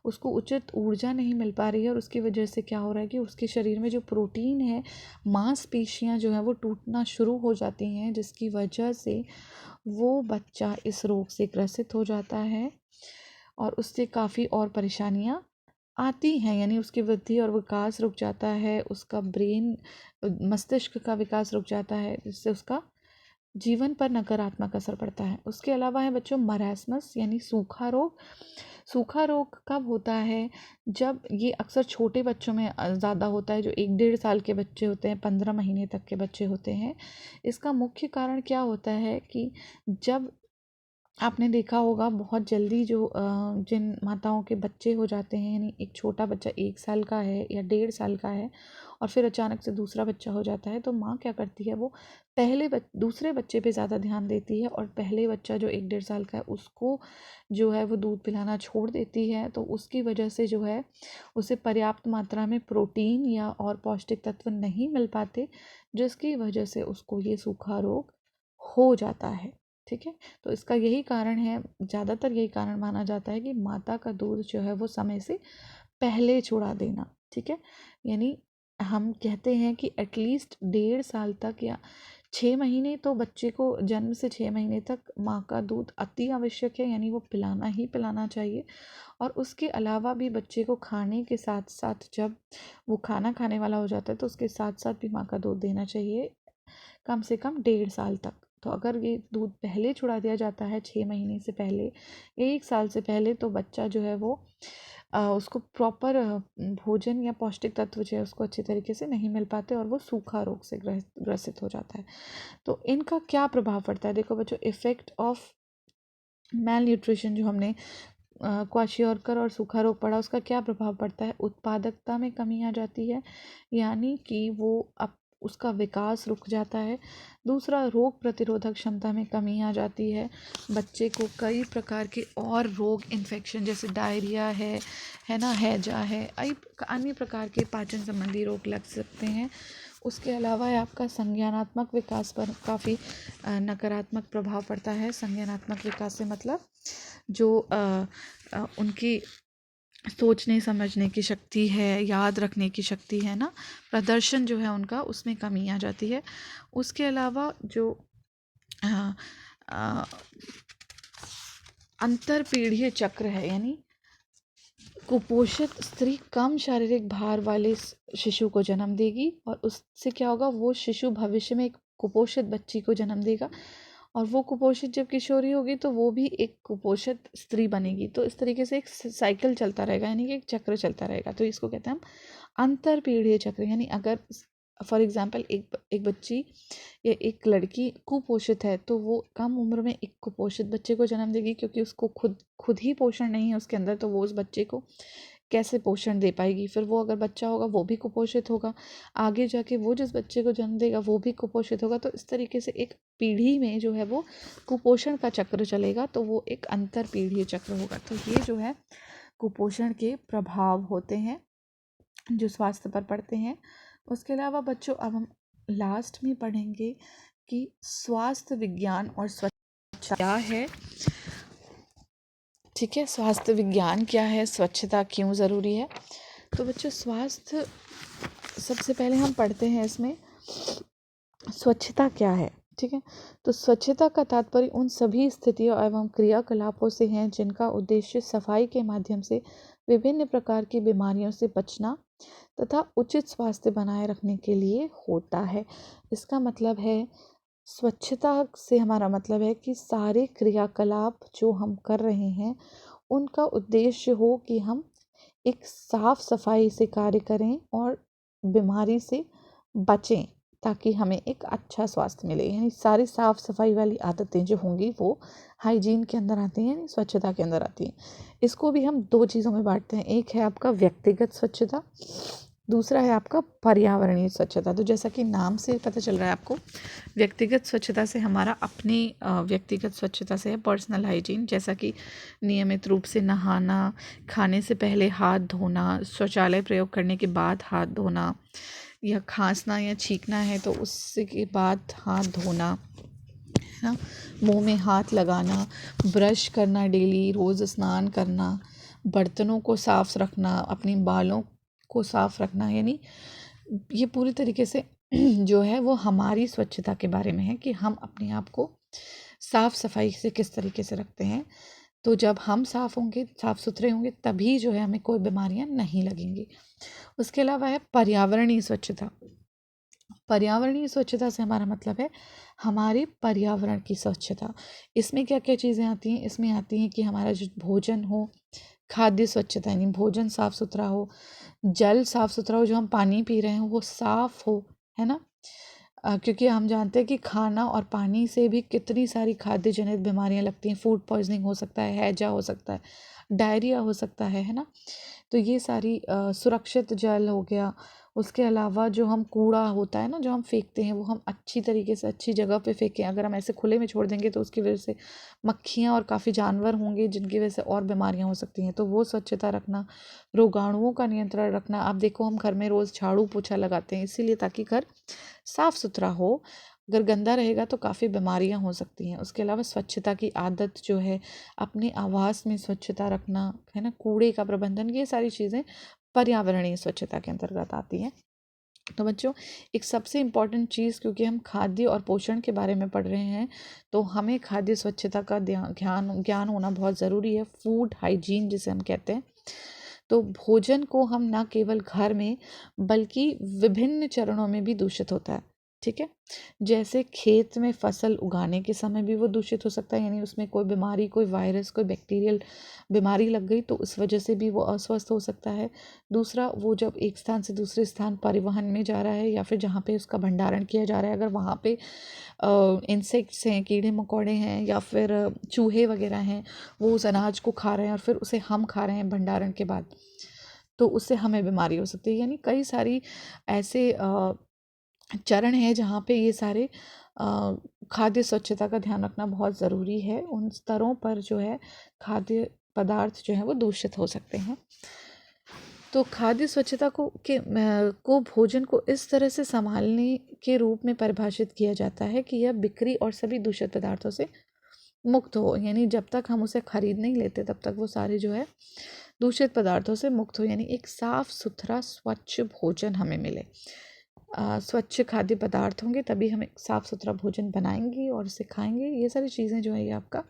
उसको उचित ऊर्जा नहीं मिल पा रही है और उसकी वजह से क्या हो रहा है कि उसके शरीर में जो प्रोटीन है, मांसपेशियां जो है वो टूटना शुरू हो जाती हैं, जिसकी वजह से वो बच्चा इस रोग से ग्रसित हो जाता है और उससे काफ़ी और परेशानियां आती हैं। यानी उसकी वृद्धि और विकास रुक जाता है, उसका ब्रेन मस्तिष्क का विकास रुक जाता है, जिससे उसका जीवन पर नकारात्मक असर पड़ता है। उसके अलावा है बच्चों मरासमस यानी सूखा रोग। सूखा रोग कब होता है, जब ये अक्सर छोटे बच्चों में ज़्यादा होता है, जो 1-1.5 साल के बच्चे होते हैं, 15 महीने तक के बच्चे होते हैं। इसका मुख्य कारण क्या होता है कि जब आपने देखा होगा बहुत जल्दी जो जिन माताओं के बच्चे हो जाते हैं, यानी एक छोटा बच्चा 1 साल का है या 1.5 साल का है और फिर अचानक से दूसरा बच्चा हो जाता है, तो माँ क्या करती है, वो दूसरे बच्चे पे ज़्यादा ध्यान देती है और पहले बच्चा जो 1-1.5 साल का है उसको जो है वो दूध पिलाना छोड़ देती है। तो उसकी वजह से जो है उसे पर्याप्त मात्रा में प्रोटीन या और पौष्टिक तत्व नहीं मिल पाते, जिसकी वजह से उसको ये सूखा रोग हो जाता है। ठीक है, तो इसका यही कारण है, ज़्यादातर यही कारण माना जाता है कि माता का दूध जो है वो समय से पहले छुड़ा देना। ठीक है, यानी हम कहते हैं कि एटलीस्ट 1.5 साल तक या 6 महीने तो बच्चे को जन्म से 6 महीने तक माँ का दूध अति आवश्यक है, यानी वो पिलाना ही पिलाना चाहिए। और उसके अलावा भी बच्चे को खाने के साथ साथ जब वो खाना खाने वाला हो जाता है तो उसके साथ साथ भी माँ का दूध देना चाहिए, कम से कम 1.5 साल तक। तो अगर ये दूध पहले छुड़ा दिया जाता है 6 महीने से पहले, 1 साल से पहले, तो बच्चा जो है वो उसको प्रॉपर भोजन या पौष्टिक तत्व जो है उसको अच्छे तरीके से नहीं मिल पाते और वो सूखा रोग से ग्रसित हो जाता है। तो इनका क्या प्रभाव पड़ता है, देखो बच्चों, इफ़ेक्ट ऑफ मैल न्यूट्रिशन जो हमने क्वाशियोरकर और सूखा रोग पड़ा, उसका क्या प्रभाव पड़ता है, उत्पादकता में कमी आ जाती है, यानी कि वो अब उसका विकास रुक जाता है। दूसरा, रोग प्रतिरोधक क्षमता में कमी आ जाती है, बच्चे को कई प्रकार के और रोग, इन्फेक्शन जैसे डायरिया है ना, हैजा है, अन्य प्रकार के पाचन संबंधी रोग लग सकते हैं। उसके अलावा आपका संज्ञानात्मक विकास पर काफ़ी नकारात्मक प्रभाव पड़ता है। संज्ञानात्मक विकास से मतलब जो उनकी सोचने समझने की शक्ति है, याद रखने की शक्ति है ना, प्रदर्शन जो है उनका, उसमें कमी आ जाती है। उसके अलावा जो अंतर पीढ़ीय चक्र है, यानी कुपोषित स्त्री कम शारीरिक भार वाले शिशु को जन्म देगी और उससे क्या होगा, वो शिशु भविष्य में एक कुपोषित बच्ची को जन्म देगा और वो कुपोषित जब किशोरी होगी तो वो भी एक कुपोषित स्त्री बनेगी। तो इस तरीके से एक साइकिल चलता रहेगा, यानी कि एक चक्र चलता रहेगा। तो इसको कहते हैं हम अंतर पीढ़ीय चक्र। यानी अगर फॉर एग्जाम्पल एक बच्ची या एक लड़की कुपोषित है तो वो कम उम्र में एक कुपोषित बच्चे को जन्म देगी, क्योंकि उसको खुद ही पोषण नहीं है उसके अंदर, तो वो उस बच्चे को कैसे पोषण दे पाएगी। फिर वो अगर बच्चा होगा वो भी कुपोषित होगा, आगे जाके वो जिस बच्चे को जन्म देगा वो भी कुपोषित होगा। तो इस तरीके से एक पीढ़ी में जो है वो कुपोषण का चक्र चलेगा, तो वो एक अंतर पीढ़ीय चक्र होगा। तो ये जो है कुपोषण के प्रभाव होते हैं जो स्वास्थ्य पर पड़ते हैं। उसके अलावा बच्चों, अब हम लास्ट में पढ़ेंगे कि स्वास्थ्य विज्ञान और स्वच्छता क्या है। ठीक है, स्वास्थ्य विज्ञान क्या है, स्वच्छता क्यों ज़रूरी है। तो बच्चों, स्वास्थ्य, सबसे पहले हम पढ़ते हैं इसमें स्वच्छता क्या है। ठीक है, तो स्वच्छता का तात्पर्य उन सभी स्थितियों एवं क्रियाकलापों से है जिनका उद्देश्य सफाई के माध्यम से विभिन्न प्रकार की बीमारियों से बचना तथा उचित स्वास्थ्य बनाए रखने के लिए होता है। इसका मतलब है, स्वच्छता से हमारा मतलब है कि सारे क्रियाकलाप जो हम कर रहे हैं उनका उद्देश्य हो कि हम एक साफ सफाई से कार्य करें और बीमारी से बचें। ताकि हमें एक अच्छा स्वास्थ्य मिले। यानी सारी साफ़ सफाई वाली आदतें जो होंगी वो हाइजीन के अंदर आती हैं, यानी स्वच्छता के अंदर आती हैं। इसको भी हम दो चीज़ों में बांटते हैं, एक है आपका व्यक्तिगत स्वच्छता, दूसरा है आपका पर्यावरणीय स्वच्छता। तो जैसा कि नाम से पता चल रहा है आपको, व्यक्तिगत स्वच्छता से हमारा अपनी व्यक्तिगत स्वच्छता से है पर्सनल हाइजीन, जैसा कि नियमित रूप से नहाना, खाने से पहले हाथ धोना, शौचालय प्रयोग करने के बाद हाथ धोना, या खांसना या छींकना है तो उससे के बाद हाथ धोना, है ना, मुंह में हाथ लगाना, ब्रश करना, डेली रोज़ स्नान करना, बर्तनों को साफ रखना, अपने बालों को साफ रखना। यानी ये पूरी तरीके से जो है वो हमारी स्वच्छता के बारे में है कि हम अपने आप को साफ सफाई से किस तरीके से रखते हैं। तो जब हम साफ होंगे, साफ सुथरे होंगे, तभी जो है हमें कोई बीमारियां नहीं लगेंगी। उसके अलावा है पर्यावरणीय स्वच्छता। पर्यावरणीय स्वच्छता से हमारा मतलब है हमारे पर्यावरण की स्वच्छता। इसमें क्या क्या चीज़ें आती हैं? इसमें आती हैं कि हमारा जो भोजन हो, खाद्य स्वच्छता यानी भोजन साफ सुथरा हो, जल साफ सुथरा हो, जो हम पानी पी रहे हैं वो साफ हो, है ना। क्योंकि हम जानते हैं कि खाना और पानी से भी कितनी सारी खाद्य जनित बीमारियां लगती हैं। फूड पॉइजनिंग हो सकता है, हैजा हो सकता है, डायरिया हो सकता है ना। तो ये सारी सुरक्षित जल हो गया। उसके अलावा जो हम कूड़ा होता है ना, जो हम फेंकते हैं, वो हम अच्छी तरीके से अच्छी जगह पे फेंकें। अगर हम ऐसे खुले में छोड़ देंगे तो उसकी वजह से मक्खियाँ और काफ़ी जानवर होंगे जिनकी वजह से और बीमारियाँ हो सकती हैं। तो वो स्वच्छता रखना, रोगाणुओं का नियंत्रण रखना। आप देखो हम घर में रोज़ झाड़ू पोछा लगाते हैं इसीलिए ताकि घर साफ सुथरा हो। अगर गंदा रहेगा तो काफ़ी बीमारियां हो सकती हैं। उसके अलावा स्वच्छता की आदत जो है, अपने आवास में स्वच्छता रखना, है ना, कूड़े का प्रबंधन, ये सारी चीज़ें पर्यावरणीय स्वच्छता के अंतर्गत आती हैं। तो बच्चों, एक सबसे इम्पॉर्टेंट चीज़, क्योंकि हम खाद्य और पोषण के बारे में पढ़ रहे हैं, तो हमें खाद्य स्वच्छता का ज्ञान होना बहुत ज़रूरी है। फूड हाइजीन जिसे हम कहते हैं। तो भोजन को हम ना केवल घर में बल्कि विभिन्न चरणों में भी दूषित होता है। ठीक है, जैसे खेत में फसल उगाने के समय भी वो दूषित हो सकता है, यानी उसमें कोई बीमारी, कोई वायरस, कोई बैक्टीरियल बीमारी लग गई तो उस वजह से भी वो अस्वस्थ हो सकता है। दूसरा, वो जब एक स्थान से दूसरे स्थान परिवहन में जा रहा है या फिर जहाँ पे उसका भंडारण किया जा रहा है, अगर वहाँ पे इंसेक्ट्स हैं, कीड़े मकोड़े हैं या फिर चूहे वगैरह हैं, वो उस अनाज को खा रहे हैं और फिर उसे हम खा रहे हैं भंडारण के बाद, तो उससे हमें बीमारी हो सकती है। यानी कई सारी ऐसे चरण है जहाँ पे ये सारे खाद्य स्वच्छता का ध्यान रखना बहुत ज़रूरी है। उन स्तरों पर जो है खाद्य पदार्थ जो है वो दूषित हो सकते हैं। तो खाद्य स्वच्छता को भोजन को इस तरह से संभालने के रूप में परिभाषित किया जाता है कि यह बिक्री और सभी दूषित पदार्थों से मुक्त हो। यानी जब तक हम उसे खरीद नहीं लेते तब तक वो सारे जो है दूषित पदार्थों से मुक्त हो। यानी एक साफ सुथरा स्वच्छ भोजन हमें मिले। स्वच्छ खाद्य पदार्थ होंगे तभी हम एक साफ सुथरा भोजन बनाएंगे और उसे खाएंगे। ये सारी चीज़ें जो है ये आपका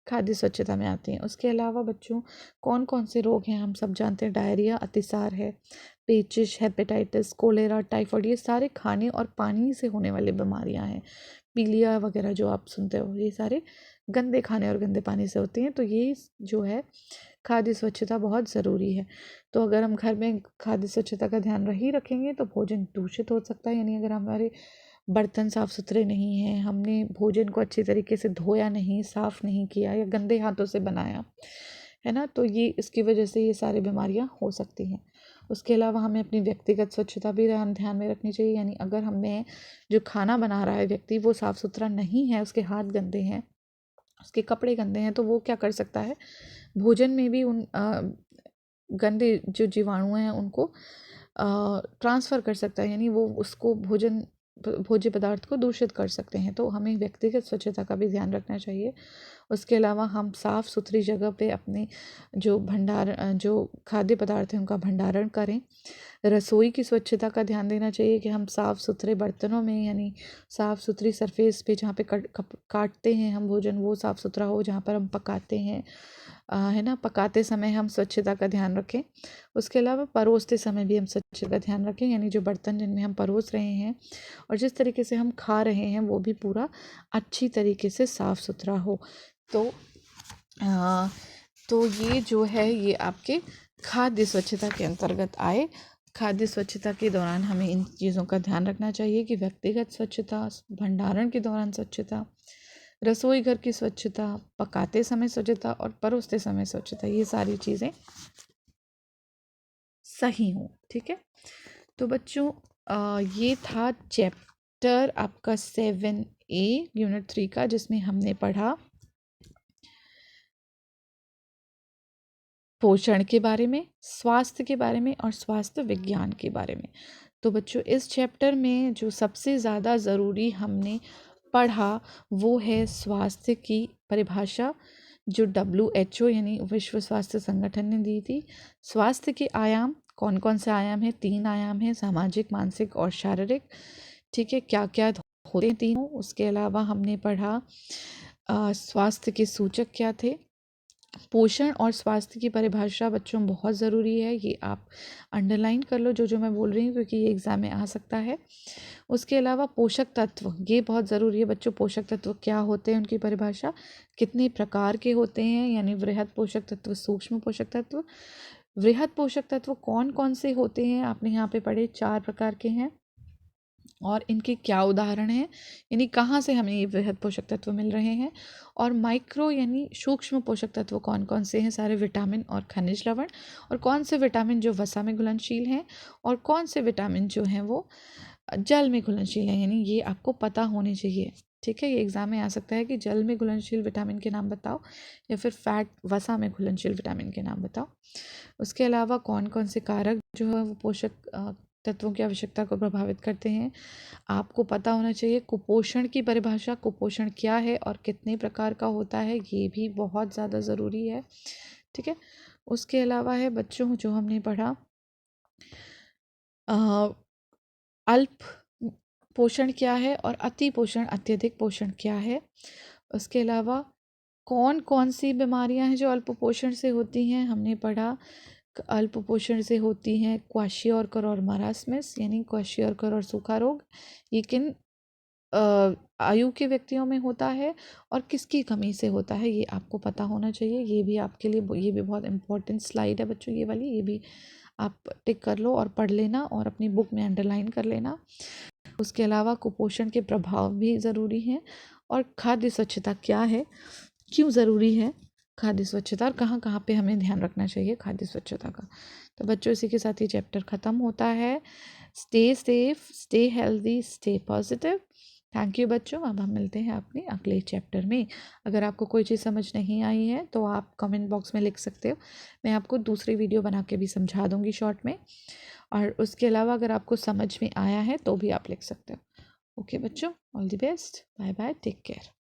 खाद्य स्वच्छता में आती हैं। उसके अलावा बच्चों, कौन कौन से रोग हैं हम सब जानते हैं। डायरिया, अतिसार है, पेचिश, हेपेटाइटिस, कोलेरा, टाइफाइड, ये सारे खाने और पानी से होने वाली बीमारियां हैं। पीलिया वगैरह जो आप सुनते हो, ये सारे गंदे खाने और गंदे पानी से होती हैं। तो ये जो है खाद्य स्वच्छता बहुत ज़रूरी है। तो अगर हम घर में खाद्य स्वच्छता का ध्यान ही रखेंगे तो भोजन दूषित हो सकता है। यानी अगर हमारे बर्तन साफ़ सुथरे नहीं हैं, हमने भोजन को अच्छी तरीके से धोया नहीं, साफ़ नहीं किया या गंदे हाथों से बनाया, है ना, तो ये इसकी वजह से ये सारी बीमारियां हो सकती हैं। उसके अलावा हमें अपनी व्यक्तिगत स्वच्छता भी ध्यान में रखनी चाहिए। यानी अगर हमें जो खाना बना रहा है व्यक्ति वो साफ़ सुथरा नहीं है, उसके हाथ गंदे हैं, उसके कपड़े गंदे हैं, तो वो क्या कर सकता है, भोजन में भी उन गंदे जो जीवाणु हैं उनको ट्रांसफ़र कर सकता है। यानी वो उसको भोज्य पदार्थ को दूषित कर सकते हैं। तो हमें व्यक्तिगत स्वच्छता का भी ध्यान रखना चाहिए। उसके अलावा हम साफ़ सुथरी जगह पे अपने जो खाद्य पदार्थ हैं उनका भंडारण करें। रसोई की स्वच्छता का ध्यान देना चाहिए कि हम साफ़ सुथरे बर्तनों में, यानी साफ़ सुथरी सरफेस पे जहाँ पे काटते हैं हम भोजन, वो साफ़ सुथरा हो। जहाँ पर हम पकाते हैं, है ना, पकाते समय हम स्वच्छता का ध्यान रखें। उसके अलावा परोसते समय भी हम स्वच्छता का ध्यान रखें। यानी जो बर्तन जिनमें हम परोस रहे हैं और जिस तरीके से हम खा रहे हैं वो भी पूरा अच्छी तरीके से साफ़ सुथरा हो। तो ये जो है ये आपके खाद्य स्वच्छता के अंतर्गत आए। खाद्य स्वच्छता के दौरान हमें इन चीज़ों का ध्यान रखना चाहिए कि व्यक्तिगत स्वच्छता, भंडारण के दौरान स्वच्छता, रसोई घर की स्वच्छता, पकाते समय स्वच्छता और परोसते समय स्वच्छता, ये सारी चीज़ें सही हों। ठीक है, तो बच्चों ये था चैप्टर आपका 7A यूनिट 3 का, जिसमें हमने पढ़ा पोषण के बारे में, स्वास्थ्य के बारे में और स्वास्थ्य विज्ञान के बारे में। तो बच्चों इस चैप्टर में जो सबसे ज़्यादा ज़रूरी हमने पढ़ा वो है स्वास्थ्य की परिभाषा, जो WHO यानी विश्व स्वास्थ्य संगठन ने दी थी। स्वास्थ्य के आयाम, कौन कौन से आयाम हैं? 3 आयाम हैं, सामाजिक, मानसिक और शारीरिक। ठीक है, क्या क्या होते हैं तीनों। उसके अलावा हमने पढ़ा स्वास्थ्य के सूचक क्या थे। पोषण और स्वास्थ्य की परिभाषा बच्चों बहुत ज़रूरी है, ये आप अंडरलाइन कर लो जो जो मैं बोल रही हूँ, क्योंकि ये एग्ज़ाम में आ सकता है। उसके अलावा पोषक तत्व, ये बहुत ज़रूरी है बच्चों। पोषक तत्व क्या होते हैं, उनकी परिभाषा, कितने प्रकार के होते हैं, यानी वृहद पोषक तत्व, सूक्ष्म पोषक तत्व। वृहद पोषक तत्व कौन कौन से होते हैं, आपने यहाँ पे पढ़े 4 प्रकार के हैं, और इनके क्या उदाहरण हैं, यानी कहाँ से हमें ये वृहद पोषक तत्व मिल रहे हैं। और माइक्रो यानी सूक्ष्म पोषक तत्व कौन कौन से हैं, सारे विटामिन और खनिज लवण, और कौन से विटामिन जो वसा में घुलनशील हैं, और कौन से विटामिन जो हैं वो जल में घुलनशील हैं, यानी ये आपको पता होने चाहिए। ठीक है, ये एग्ज़ाम में आ सकता है कि जल में घुलनशील विटामिन के नाम बताओ, या फिर फैट वसा में घुलनशील विटामिन के नाम बताओ। उसके अलावा कौन कौन से कारक जो है वो पोषक तत्वों की आवश्यकता को प्रभावित करते हैं, आपको पता होना चाहिए। कुपोषण की परिभाषा, कुपोषण क्या है और कितने प्रकार का होता है, ये भी बहुत ज़्यादा ज़रूरी है। ठीक है, उसके अलावा है बच्चों जो हमने पढ़ा अल्प पोषण क्या है और अति पोषण, अत्यधिक पोषण क्या है। उसके अलावा कौन कौन सी बीमारियां हैं जो अल्प पोषण से होती हैं, हमने पढ़ा अल्प पोषण से होती हैं क्वाशियोरकर और मरासमस, यानी क्वाशियोरकर और सूखा रोग। ये किन आयु के व्यक्तियों में होता है और किसकी कमी से होता है, ये आपको पता होना चाहिए। ये भी आपके लिए, ये भी बहुत इंपॉर्टेंट स्लाइड है बच्चों, ये वाली, ये भी आप टिक कर लो और पढ़ लेना और अपनी बुक में अंडरलाइन कर लेना। उसके अलावा कुपोषण के प्रभाव भी ज़रूरी हैं, और खाद्य स्वच्छता क्या है, क्यों ज़रूरी है खाद्य स्वच्छता, और कहाँ कहाँ पे हमें ध्यान रखना चाहिए खाद्य स्वच्छता का। तो बच्चों इसी के साथ ये चैप्टर ख़त्म होता है। Stay safe, stay healthy, stay positive. Thank you बच्चों, अब हम मिलते हैं अपने अगले चैप्टर में। अगर आपको कोई चीज़ समझ नहीं आई है तो आप कमेंट बॉक्स में लिख सकते हो, मैं आपको दूसरी वीडियो बना के भी समझा दूँगी शॉर्ट में। और उसके अलावा अगर आपको समझ में आया है तो भी आप लिख सकते हो। ओके बच्चों, all the best, bye bye, take care.